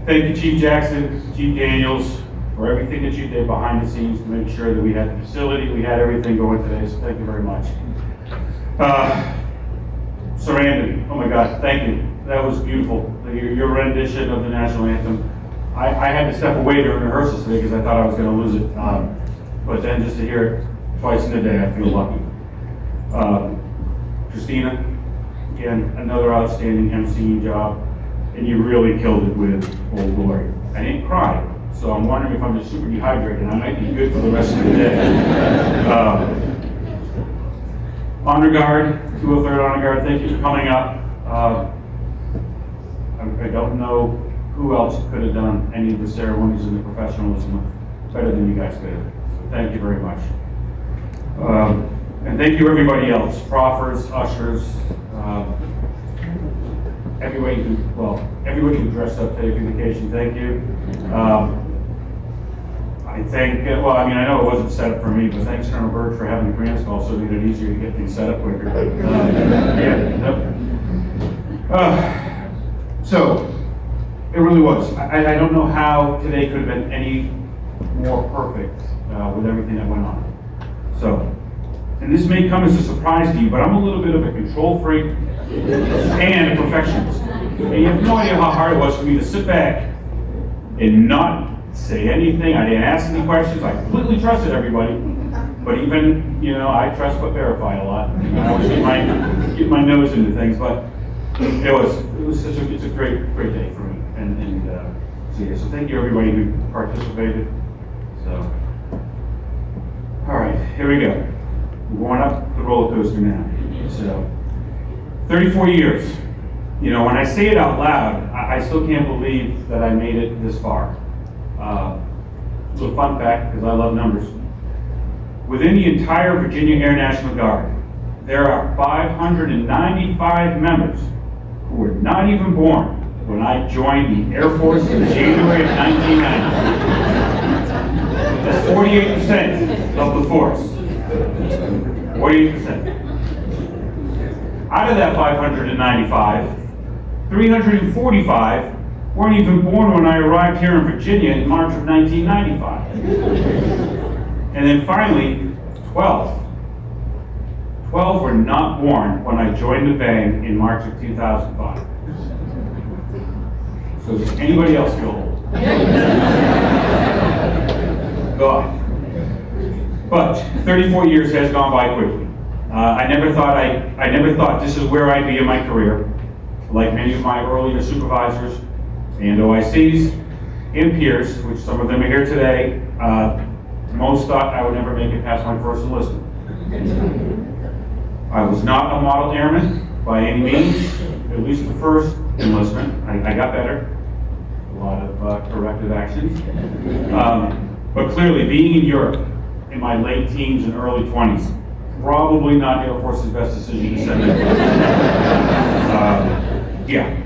thank you, Chief Jackson, Chief Daniels, for everything that you did behind the scenes to make sure that we had the facility, we had everything going today. So thank you very much. Sarandon, oh my God, thank you. That was beautiful. Your rendition of the national anthem. I had to step away during rehearsals today because I thought I was going to lose it. But then just to hear it twice in a day, I feel lucky. Christina, again, another outstanding emceeing job, and you really killed it with Old Glory. I didn't cry, so I'm wondering if I'm just super dehydrated. I might be good for the rest of the day. Honor Guard, 203rd Honor Guard, thank you for coming up. I don't know who else could have done any of the ceremonies and the professionalism better than you guys could have. So thank you very much. And thank you everybody else, proffers, ushers, everybody who dressed up today for the occasion, thank you. I think, I know it wasn't set up for me, but thanks Colonel Bird for having the grants call so it made it easier to get things set up quicker. So, it really was. I don't know how today could have been any more perfect with everything that went on. So, and this may come as a surprise to you, but I'm a little bit of a control freak and a perfectionist. And you have no idea how hard it was for me to sit back and not say anything. I didn't ask any questions. I completely trusted everybody. But even, I trust but verify a lot. I always get my nose into things, but it's a great day for me. So thank you everybody who participated. So, all right, here we go. We're going up the roller coaster now. So, 34 years. When I say it out loud, I still can't believe that I made it this far. A little fun fact, because I love numbers. Within the entire Virginia Air National Guard, there are 595 members who were not even born when I joined the Air Force in January of 1990. That's 48% of the force. 48%. Out of that 595, 345 weren't even born when I arrived here in Virginia in March of 1995. And then finally, 12 were not born when I joined the band in March of 2005. So does anybody else feel old? Go on. But 34 years has gone by quickly. I never thought this is where I'd be in my career. Like many of my earlier supervisors and OICs and peers, which some of them are here today, most thought I would never make it past my first enlistment. I was not a model airman by any means, at least the first enlistment. I got better. A lot of corrective actions. But clearly, being in Europe in my late teens and early 20s, probably not Air Force's best decision to send me. Yeah.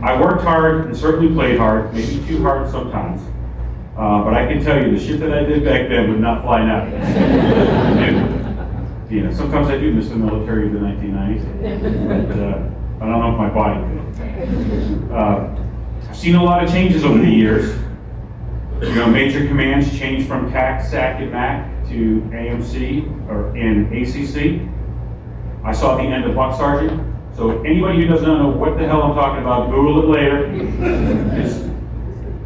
I worked hard and certainly played hard, maybe too hard sometimes. But I can tell you, the shit that I did back then would not fly now. sometimes I do miss the military of the 1990s, but I don't know if my body could. I've seen a lot of changes over the years. Major commands changed from TAC, SAC, and MAC to AMC and ACC. I saw the end of Buck Sergeant. So anybody who does not know what the hell I'm talking about, Google it later.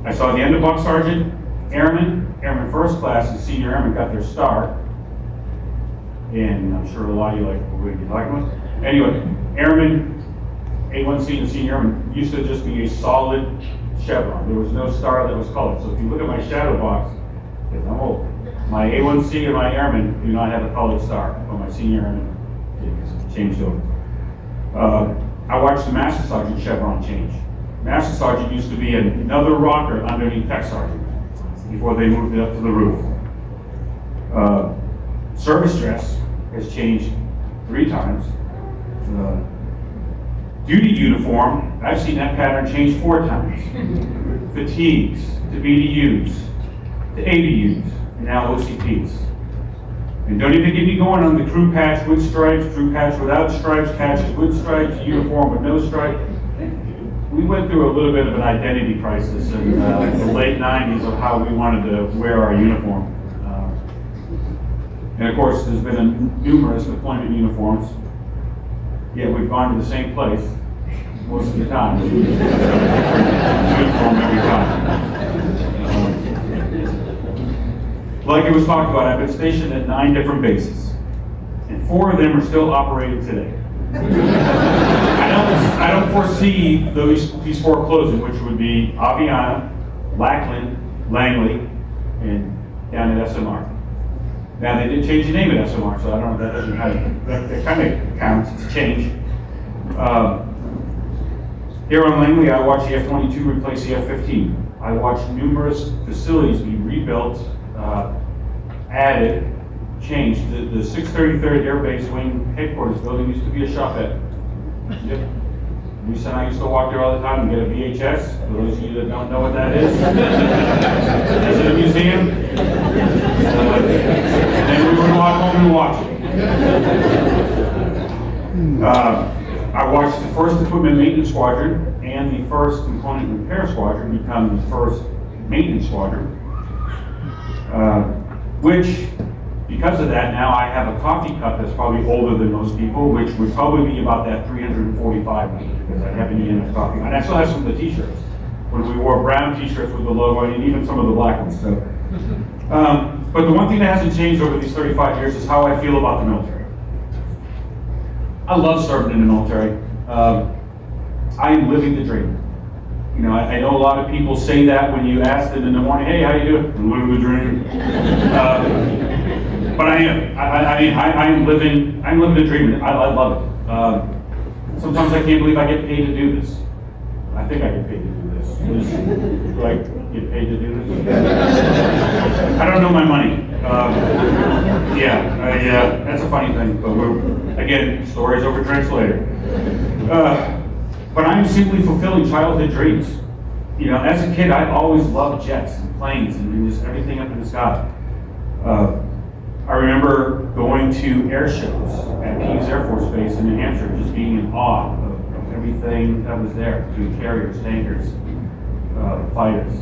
I saw the end of Buck Sergeant, Airman First Class, and Senior Airman got their star. And I'm sure a lot of you like, what are you talking about? Anyway, Airman, A1C, and Senior Airman used to just be a solid chevron. There was no star that was colored. So if you look at my shadow box, because I'm old, my A1C and my Airman do not have a colored star, but my Senior Airman is changed over. I watched the Master Sergeant chevron change. Master Sergeant used to be another rocker underneath Tech Sergeant before they moved it up to the roof. Service dress has changed 3 times. Duty uniform, I've seen that pattern change 4 times. Fatigues, to BDUs, to ADUs, and now OCPs. And don't even get me going on the crew patch with stripes, crew patch without stripes, patches with stripes, uniform with no stripe. We went through a little bit of an identity crisis in the late 90s of how we wanted to wear our uniform. And of course, there's been numerous deployment uniforms, yet we've gone to the same place most of the time. Uniform every time. Like it was talked about, I've been stationed at 9 different bases, and 4 of them are still operating today. I don't foresee these 4 closing, which would be Aviana, Lackland, Langley, and down at SMR. Now they did change the name at SMR, so I don't know if that doesn't kind of counts. It's change. Here on Langley, I watched the F-22 replace the F-15. I watched numerous facilities be rebuilt, added, changed. The 633rd Air Base Wing Headquarters building used to be a shop at. Yep. Lisa and I used to walk there all the time and get a VHS. For those of you that don't know what that is, is it a museum? And then we would walk home and watch it. I watched the 1st Equipment Maintenance Squadron and the 1st Component Repair Squadron become the 1st Maintenance Squadron. Which, because of that, now I have a coffee cup that's probably older than most people, which would probably be about that 345 number, because I haven't eaten enough coffee. And I still have some of the t-shirts, when we wore brown t-shirts with the logo, and even some of the black ones. So, but the one thing that hasn't changed over these 35 years is how I feel about the military. I love serving in the military. I am living the dream. I know a lot of people say that when you ask them in the morning, hey, how you doing? I'm living the dream. But I am. I'm living the dream. I love it. Sometimes I can't believe I get paid to do this. I think I get paid to do this. Do I get paid to do this? I don't know my money. That's a funny thing. But again, stories over drinks later. But I'm simply fulfilling childhood dreams. As a kid, I always loved jets and planes and just everything up in the sky. I remember going to air shows at Pease Air Force Base in New Hampshire, just being in awe of everything that was there, between carriers, tankers, fighters.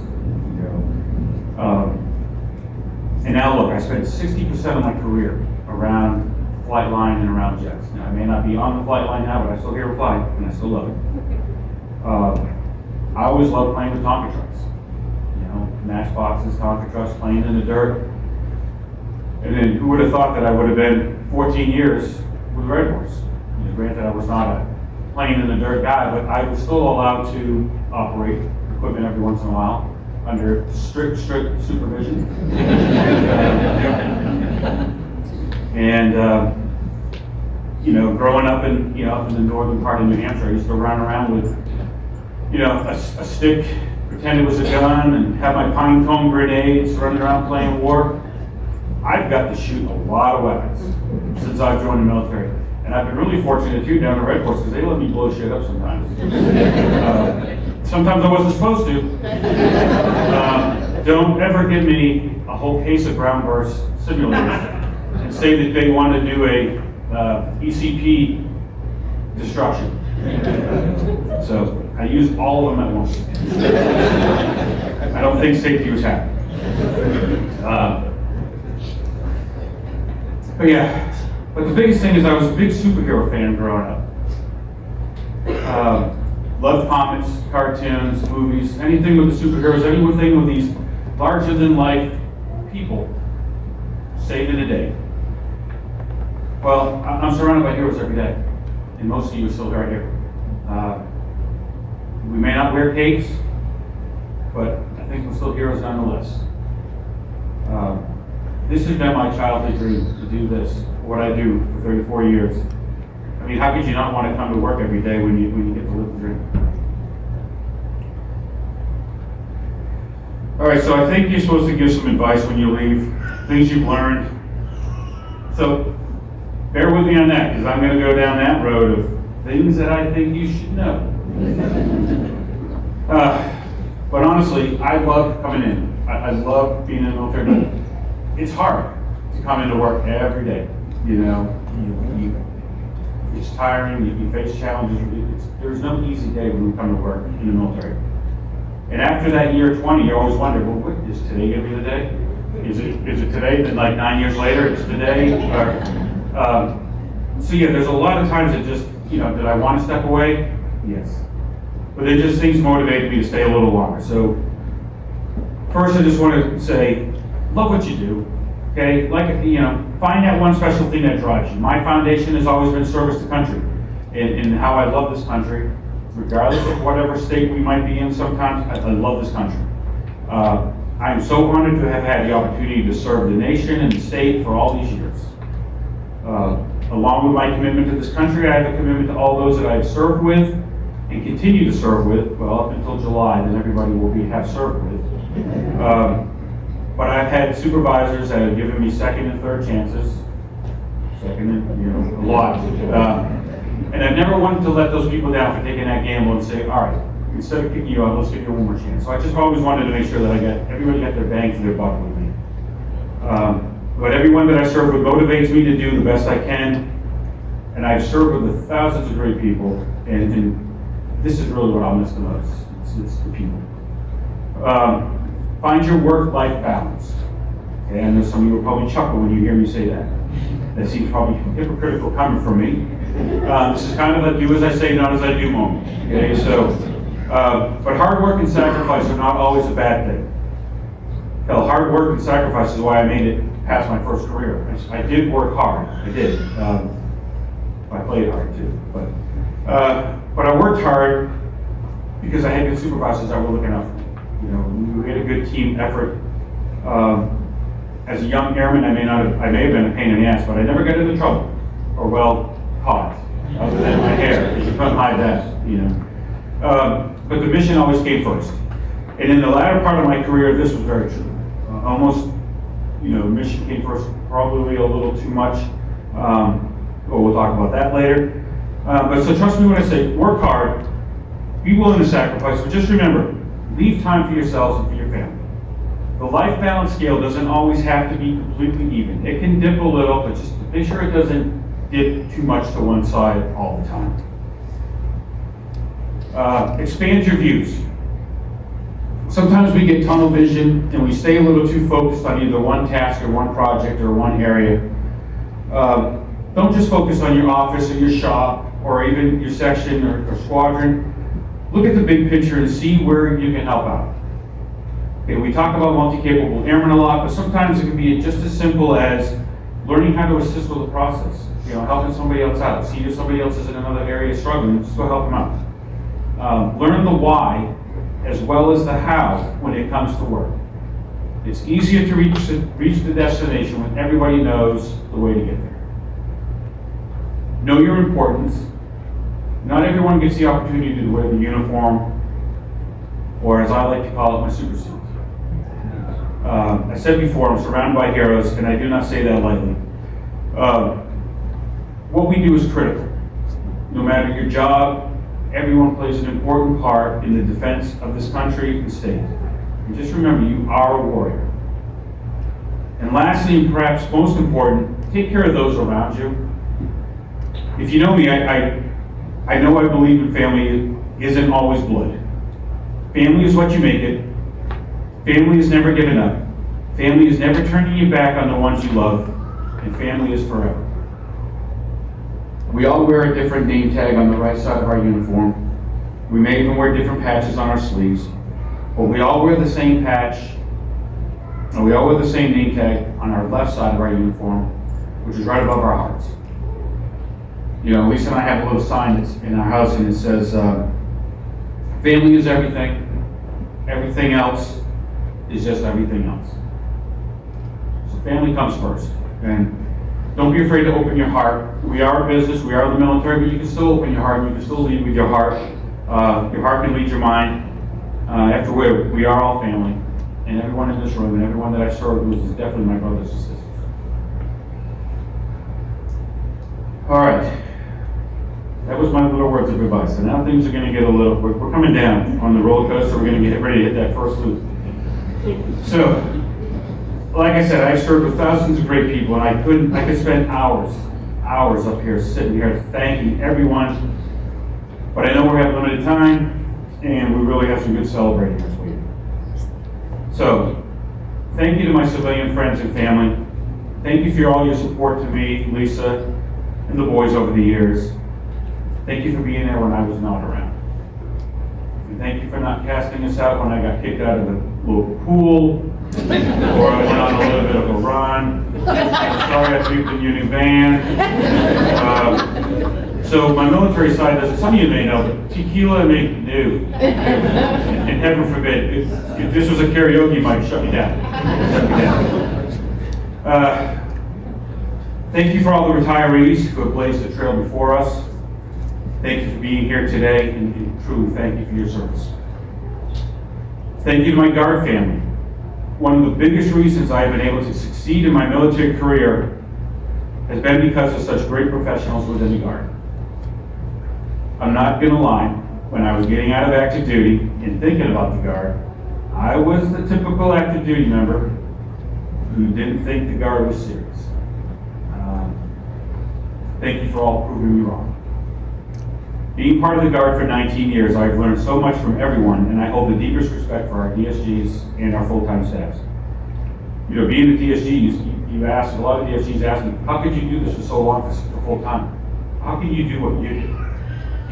And now look, I spent 60% of my career around flight line and around jets. Now, I may not be on the flight line now, but I still hear a flight, and I still love it. I always loved playing with Tonka trucks. Matchboxes, Tonka trucks, playing in the dirt. And then who would have thought that I would have been 14 years with Red Horse? Granted, I was not a playing in the dirt guy, but I was still allowed to operate equipment every once in a while under strict supervision. Growing up in the northern part of New Hampshire, I used to run around with, a stick, pretend it was a gun, and have my pine cone grenades, running around playing war. I've got to shoot a lot of weapons since I've joined the military. And I've been really fortunate too down at Red Horse, because they let me blow shit up sometimes. Sometimes I wasn't supposed to. Don't ever give me a whole case of ground burst simulators. and say that they want to do a ECP destruction. So I used all of them at once. I don't think safety was happy. But yeah, but the biggest thing is I was a big superhero fan growing up. Loved comics, cartoons, movies, anything with the superheroes, anything with these larger-than-life people saving the day. Well, I'm surrounded by heroes every day, and most of you are still right here. We may not wear capes, but I think we're still heroes nonetheless. This has been my childhood dream, to do this, what I do for 34 years. I mean, how could you not want to come to work every day when you get to live the dream? All right, so I think you're supposed to give some advice when you leave, things you've learned. So bear with me on that, because I'm going to go down that road of things that I think you should know. But honestly, I love coming in. I love being in the military. It's hard to come into work every day. You know, it's tiring. You face challenges. There's no easy day when you come to work in the military. And after that year 20, you always wonder, well, what is today going to be the day? Is it today? Then like 9 years later, it's today. So yeah, there's a lot of times that just, did I want to step away? Yes. But then just things motivated me to stay a little longer. So first, I just want to say, love what you do. Okay, find that one special thing that drives you. My foundation has always been service to country, and how I love this country, regardless of whatever state we might be in. Sometimes I love this country. I am so honored to have had the opportunity to serve the nation and the state for all these years. Along with my commitment to this country, I have a commitment to all those that I have served with and continue to serve with. Well, up until July, then everybody will have served with. But I've had supervisors that have given me second and third chances, a lot. And I've never wanted to let those people down for taking that gamble and say, all right, instead of kicking you out, let's give you one more chance. So I just always wanted to make sure that everybody got their bang for their buck with me. But everyone that I serve with motivates me to do the best I can. And I've served with thousands of great people, and this is really what I'll miss the most. It's the people. Find your work-life balance. Okay, I know some of you will probably chuckle when you hear me say that. That seems probably hypocritical coming from me. This is kind of a do as I say, not as I do moment. Okay, so, but hard work and sacrifice are not always a bad thing. Hell, hard work and sacrifice is why I made it past my first career. I did work hard. I did. I played hard too. But I worked hard because I had good supervisors that were looking out for me. We had a good team effort. As a young airman, I may have been a pain in the ass, but I never got into trouble or well caught, other than my hair. You couldn't hide that, But the mission always came first. And in the latter part of my career, this was very true. Almost, mission came first, probably a little too much. But we'll talk about that later. But so trust me when I say work hard, be willing to sacrifice, but just remember, leave time for yourselves and for your family. The life balance scale doesn't always have to be completely even. It can dip a little, but just make sure it doesn't dip too much to one side all the time. Expand your views. Sometimes we get tunnel vision and we stay a little too focused on either one task or one project or one area. Don't just focus on your office or your shop or even your section or squadron. Look at the big picture and see where you can help out. Okay, we talk about multi-capable airmen a lot, but sometimes it can be just as simple as learning how to assist with the process. Helping somebody else out. See if somebody else is in another area struggling, just go help them out. Learn the why as well as the how when it comes to work. It's easier to reach the destination when everybody knows the way to get there. Know your importance. Not everyone gets the opportunity to wear the uniform, or as I like to call it, my super suit. I said before, I'm surrounded by heroes, and I do not say that lightly. What we do is critical. No matter your job, everyone plays an important part in the defense of this country and state. And just remember, you are a warrior. And lastly, and perhaps most important, take care of those around you. If you know me, I know I believe in family isn't always blood. Family is what you make it. Family is never giving up. Family is never turning you back on the ones you love. And family is forever. We all wear a different name tag on the right side of our uniform. We may even wear different patches on our sleeves. But we all wear the same patch, and we all wear the same name tag on our left side of our uniform, which is right above our hearts. You know, Lisa and I have a little sign that's in our house, and it says, family is everything. Everything else is just everything else. So family comes first. And don't be afraid to open your heart. We are a business, we are the military, but you can still open your heart, you can still lead with your heart. Your heart can lead your mind. After we are all family. And everyone in this room and everyone that I've served with is definitely my brothers and sisters. All right. That was my little words of advice. And now things are going to get we're coming down on the roller coaster. We're going to get ready to hit that first loop. So, like I said, I've served with thousands of great people, and I could spend hours up here sitting here thanking everyone. But I know we have limited time, and we really have some good celebrating this week. So, thank you to my civilian friends and family. Thank you for all your support to me, Lisa, and the boys over the years. Thank you for being there when I was not around. And thank you for not casting us out when I got kicked out of the local pool, or I went on a little bit of a run. Sorry I beeped the Union van. So my military side doesn't, some of you may know, but tequila make you new. And heaven forbid, if this was a karaoke, you might shut me down. Thank you for all the retirees who have blazed the trail before us. Thank you for being here today, and truly thank you for your service. Thank you to my Guard family. One of the biggest reasons I have been able to succeed in my military career has been because of such great professionals within the Guard. I'm not going to lie, when I was getting out of active duty and thinking about the Guard, I was the typical active duty member who didn't think the Guard was serious. Thank you for all proving me wrong. Being part of the Guard for 19 years, I've learned so much from everyone, and I hold the deepest respect for our DSGs and our full-time staffs. You know, being a DSG, you ask, a lot of DSGs ask me, how could you do this for so long for full-time? How can you do what you do?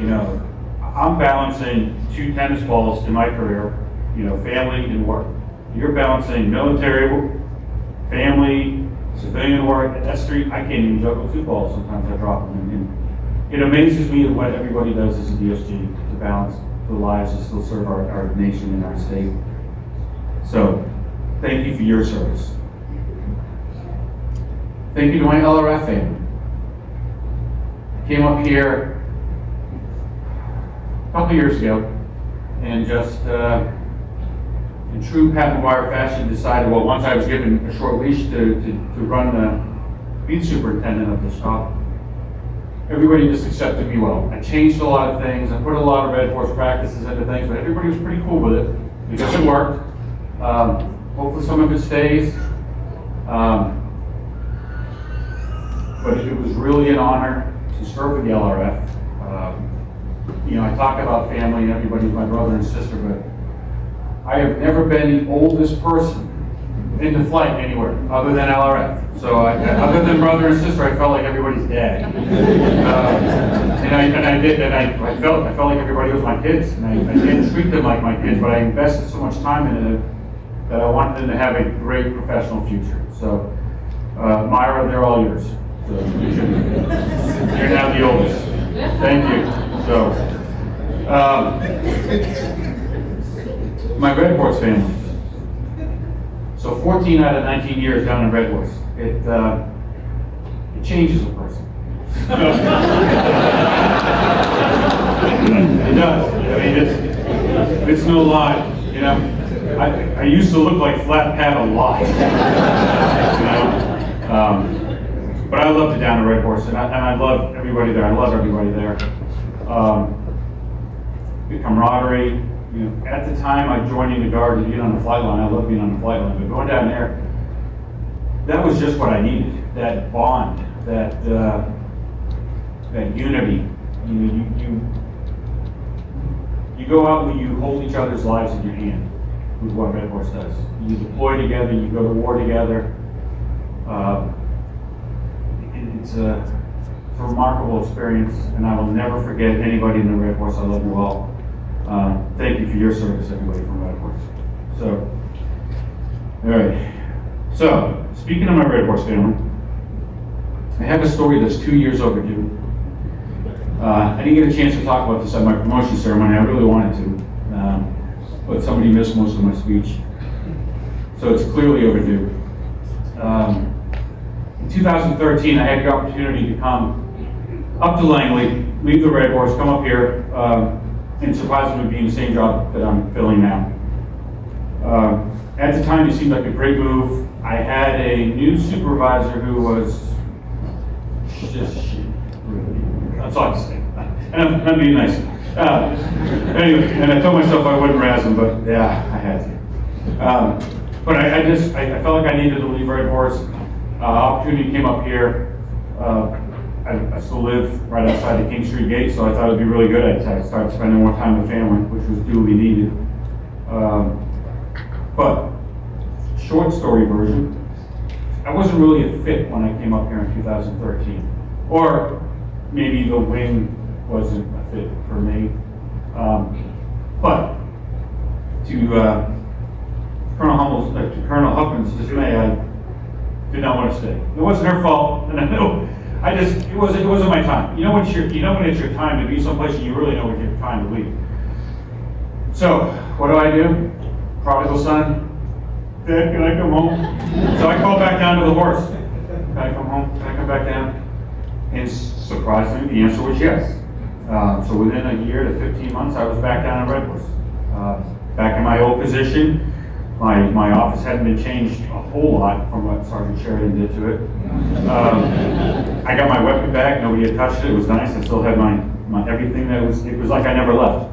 You know, I'm balancing 2 tennis balls in my career, you know, family and work. You're balancing military, family, civilian work. That's 3, I can't even juggle 2 balls sometimes, I drop them. And it amazes me what everybody does as a DSG to balance the lives and still serve our nation and our state. So, thank you for your service. Thank you to my LRF family. I came up here a couple years ago and just in true Pat Maguire fashion decided, well, once I was given a short leash to run be the superintendent of this shop, everybody just accepted me well. I changed a lot of things, I put a lot of Red Horse practices into things, but everybody was pretty cool with it because it worked. Hopefully some of it stays. But it was really an honor to serve with the LRF. You know, I talk about family and everybody's my brother and sister, but I have never been the oldest person in the flight anywhere other than LRF. So other than brother and sister, I felt like everybody's dad. I felt like everybody was my kids, and I didn't treat them like my kids, but I invested so much time in it that I wanted them to have a great professional future. So, Myra, they're all yours. So you're now the oldest. Thank you. So, my Red Horse family. So 14 out of 19 years down in Red Horse. It changes a person. It does. I mean, it's no lie. You know, I used to look like Flat Pat a lot. You know, but I loved it down at Red Horse, and I love everybody there. I love everybody there. The camaraderie. You know, at the time I joining the Guard and being on the flight line, I love being on the flight line, but going down there, that was just what I needed. that bond, that unity. You go out and you hold each other's lives in your hand with what Red Horse does. You deploy together, you go to war together. It's a remarkable experience, and I will never forget anybody in the Red Horse. I love you all. Thank you for your service, everybody from Red Horse. So, all right. So, speaking of my Red Horse family, I have a story that's 2 years overdue. I didn't get a chance to talk about this at my promotion ceremony. I really wanted to, but somebody missed most of my speech. So it's clearly overdue. In 2013, I had the opportunity to come up to Langley, leave the Red Horse, come up here, and surprisingly be in the same job that I'm filling now. At the time, it seemed like a great move. I had a new supervisor who was just shit, really. That's all I can say. And I'm being nice. Anyway, and I told myself I wouldn't razz him, but yeah, I had to. But I felt like I needed to leave Red Horse. Opportunity came up here. I still live right outside the King Street gate, so I thought it'd be really good. I'd start spending more time with family, which was duly needed. But short story version, I wasn't really a fit when I came up here in 2013, or maybe the wing wasn't a fit for me. But to Colonel Huffman's dismay, I did not want to stay. It wasn't her fault, and I know it wasn't my time. You know when it's your time to be someplace, and you really know when it's your time to leave. So what do? Prodigal son, Dad, can I come home? So I called back down to the Horse. Can I come home? Can I come back down? And surprisingly, the answer was yes. So within a year to 15 months, I was back down at Red Horse. Back in my old position. My office hadn't been changed a whole lot from what Sergeant Sheridan did to it. I got my weapon back. Nobody had touched it. It was nice. I still had my everything. It was like I never left.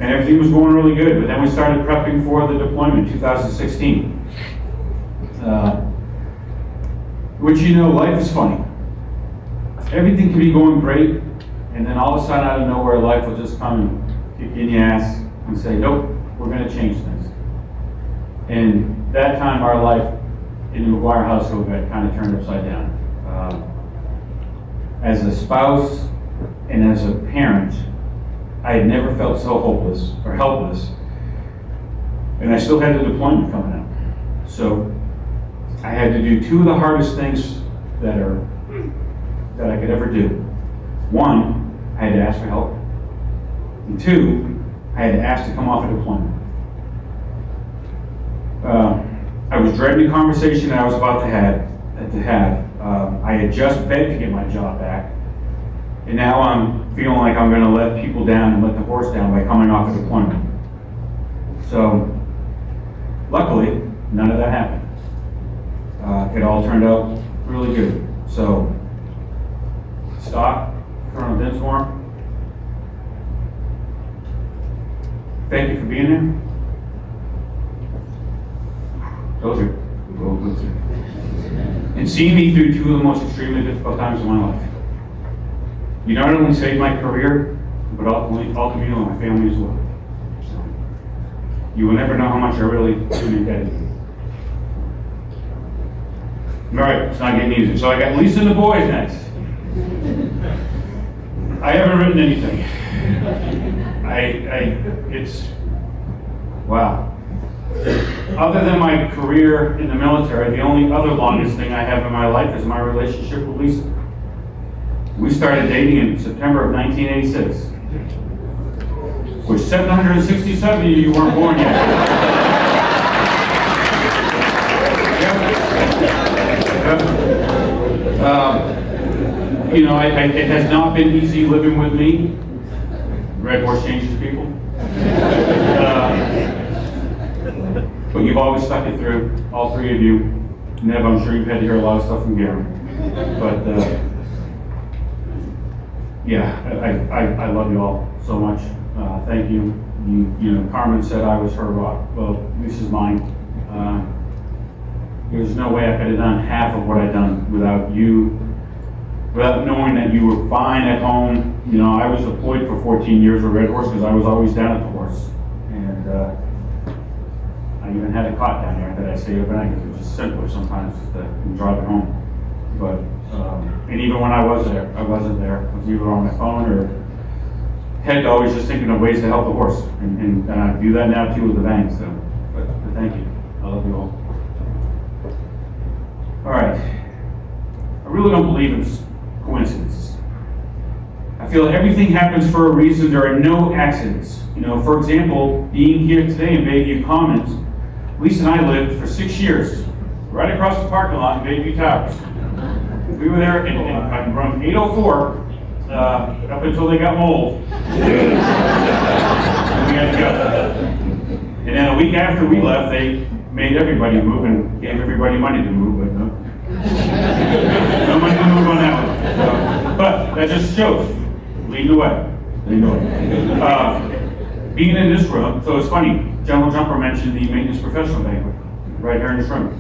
And everything was going really good. But then we started prepping for the deployment in 2016. Which, life is funny. Everything can be going great, and then all of a sudden out of nowhere, life will just come and kick you in the ass and say, nope, we're going to change things. And that time our life in the Maguire household got kind of turned upside down. As a spouse and as a parent, I had never felt so hopeless or helpless, and I still had the deployment coming up. So I had to do two of the hardest things that I could ever do. One, I had to ask for help. And two, I had to ask to come off a deployment. I was dreading the conversation that I was about to have. I had just begged to get my job back, and now I'm feeling like I'm going to let people down and let the horse down by coming off a deployment. So, luckily, none of that happened. It all turned out really good. So, Scott, Colonel Dinsmore, thank you for being here. Told you. And seeing me through two of the most extremely difficult times of my life. You not only saved my career, but ultimately my family as well. So, you will never know how much I really am indebted to you. All right, it's not getting easy. So I got Lisa and the boys next. I haven't written anything. It's, wow. Other than my career in the military, the only other longest thing I have in my life is my relationship with Lisa. We started dating in September of 1986, which 767 of you weren't born yet. It has not been easy living with me. Red Horse changes people. But you've always stuck it through, all three of you. Nev, I'm sure you've had to hear a lot of stuff from Garen. But I love you all so much. Thank you. Carmen said I was her rock. Well, Lisa's mine. There's no way I could have done half of what I've done without you, without knowing that you were fine at home. You know, I was deployed for 14 years with Red Horse because I was always down at the horse. And I even had a cot down there that I stayed overnight because it was just simpler sometimes just to drive it home. But, and even when I was there, I wasn't there. I was either on my phone or head always just thinking of ways to help the horse. And I do that now too with the bangs. So, but thank you. I love you all. All right. I really don't believe in coincidences. I feel everything happens for a reason. There are no accidents. You know, for example, being here today in Bayview Commons, Lisa and I lived for 6 years, right across the parking lot in Bayview Towers. We were there in room 804 up until they got mold. And we had to go. And then a week after we left, they made everybody move and gave everybody money to move, but no. No money to move on that one. So, but that just shows. Lead the way. Lead the way. Being in this room, so it's funny, General Jumper mentioned the maintenance professional banquet right here in this room.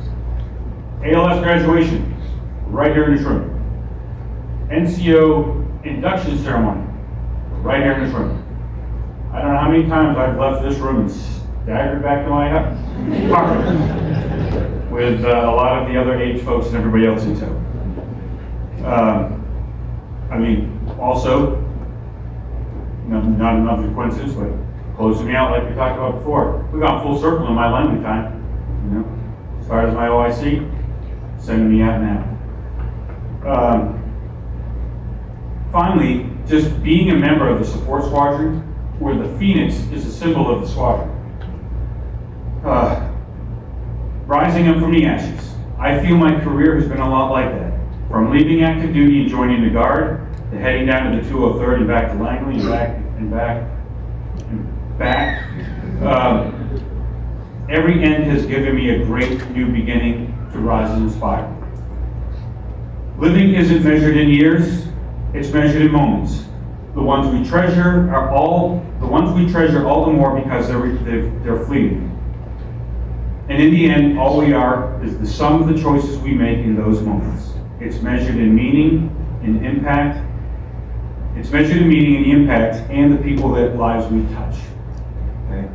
ALS graduation, right here in this room. NCO induction ceremony, right here in this room. I don't know how many times I've left this room and staggered back to my apartment with a lot of the other age folks and everybody else in tow. I mean, also, not another coincidence, but closing me out like we talked about before. We've gone full circle in my landing time. You know, as far as my OIC, sending me out now. Finally, just being a member of the support squadron, where the Phoenix is a symbol of the squadron. Rising up from the ashes. I feel my career has been a lot like that. From leaving active duty and joining the Guard, to heading down to the 203rd and back to Langley and back and back and back. Every end has given me a great new beginning to rise and inspire. Living isn't measured in years, it's measured in moments. The ones we treasure all the more because they're fleeting. And in the end, all we are is the sum of the choices we make in those moments. It's measured in meaning, in impact. It's measured in meaning and the impact and the people that lives we touch. Okay?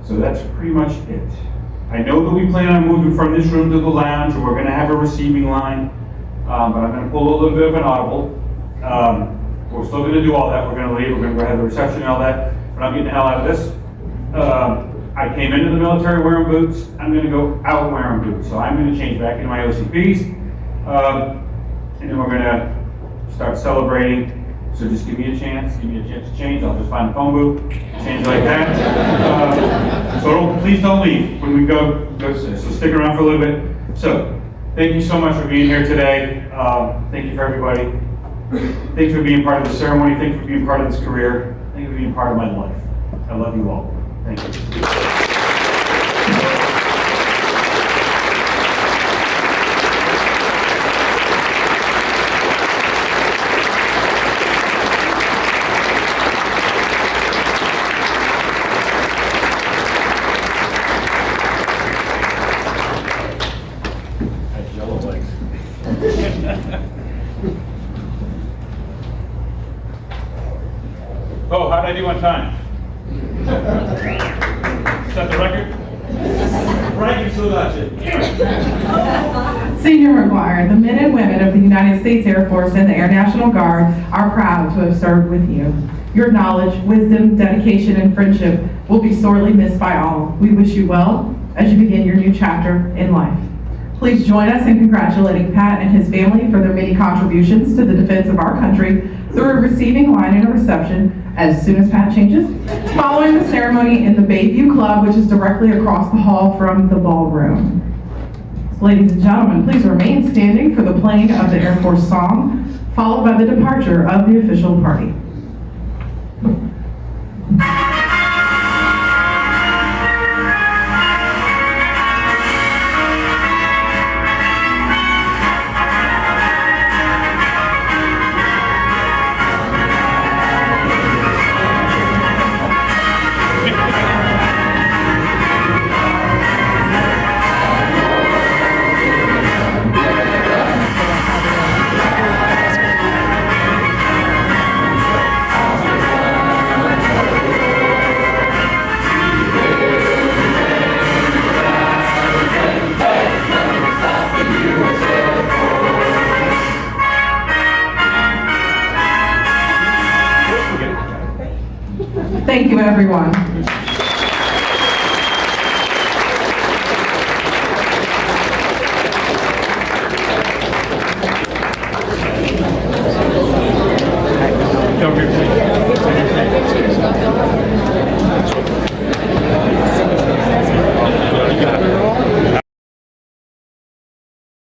So that's pretty much it. I know that we plan on moving from this room to the lounge, and we're going to have a receiving line, but I'm going to pull a little bit of an audible. We're still going to do all that. We're going to leave. We're going to go have the reception and all that. But I'm getting the hell out of this. I came into the military wearing boots. I'm going to go out wearing boots. So I'm going to change back into my OCPs. And then we're going to start celebrating. So just give me a chance to change. I'll just find a phone booth, change like that. So please don't leave when we go. So stick around for a little bit. So thank you so much for being here today. Thank you for everybody. Thanks for being part of the ceremony. Thanks for being part of this career. Thank you for being part of my life. I love you all. Thank you. Oh, how'd I do on time? Set the record? Right, you still got it. Senior Maguire, the men and women of the United States Air Force and the Air National Guard are proud to have served with you. Your knowledge, wisdom, dedication, and friendship will be sorely missed by all. We wish you well as you begin your new chapter in life. Please join us in congratulating Pat and his family for their many contributions to the defense of our country through a receiving line and a reception as soon as Pat changes, following the ceremony in the Bayview Club, which is directly across the hall from the ballroom. Ladies and gentlemen, please remain standing for the playing of the Air Force song, followed by the departure of the official party. Thank you, everyone.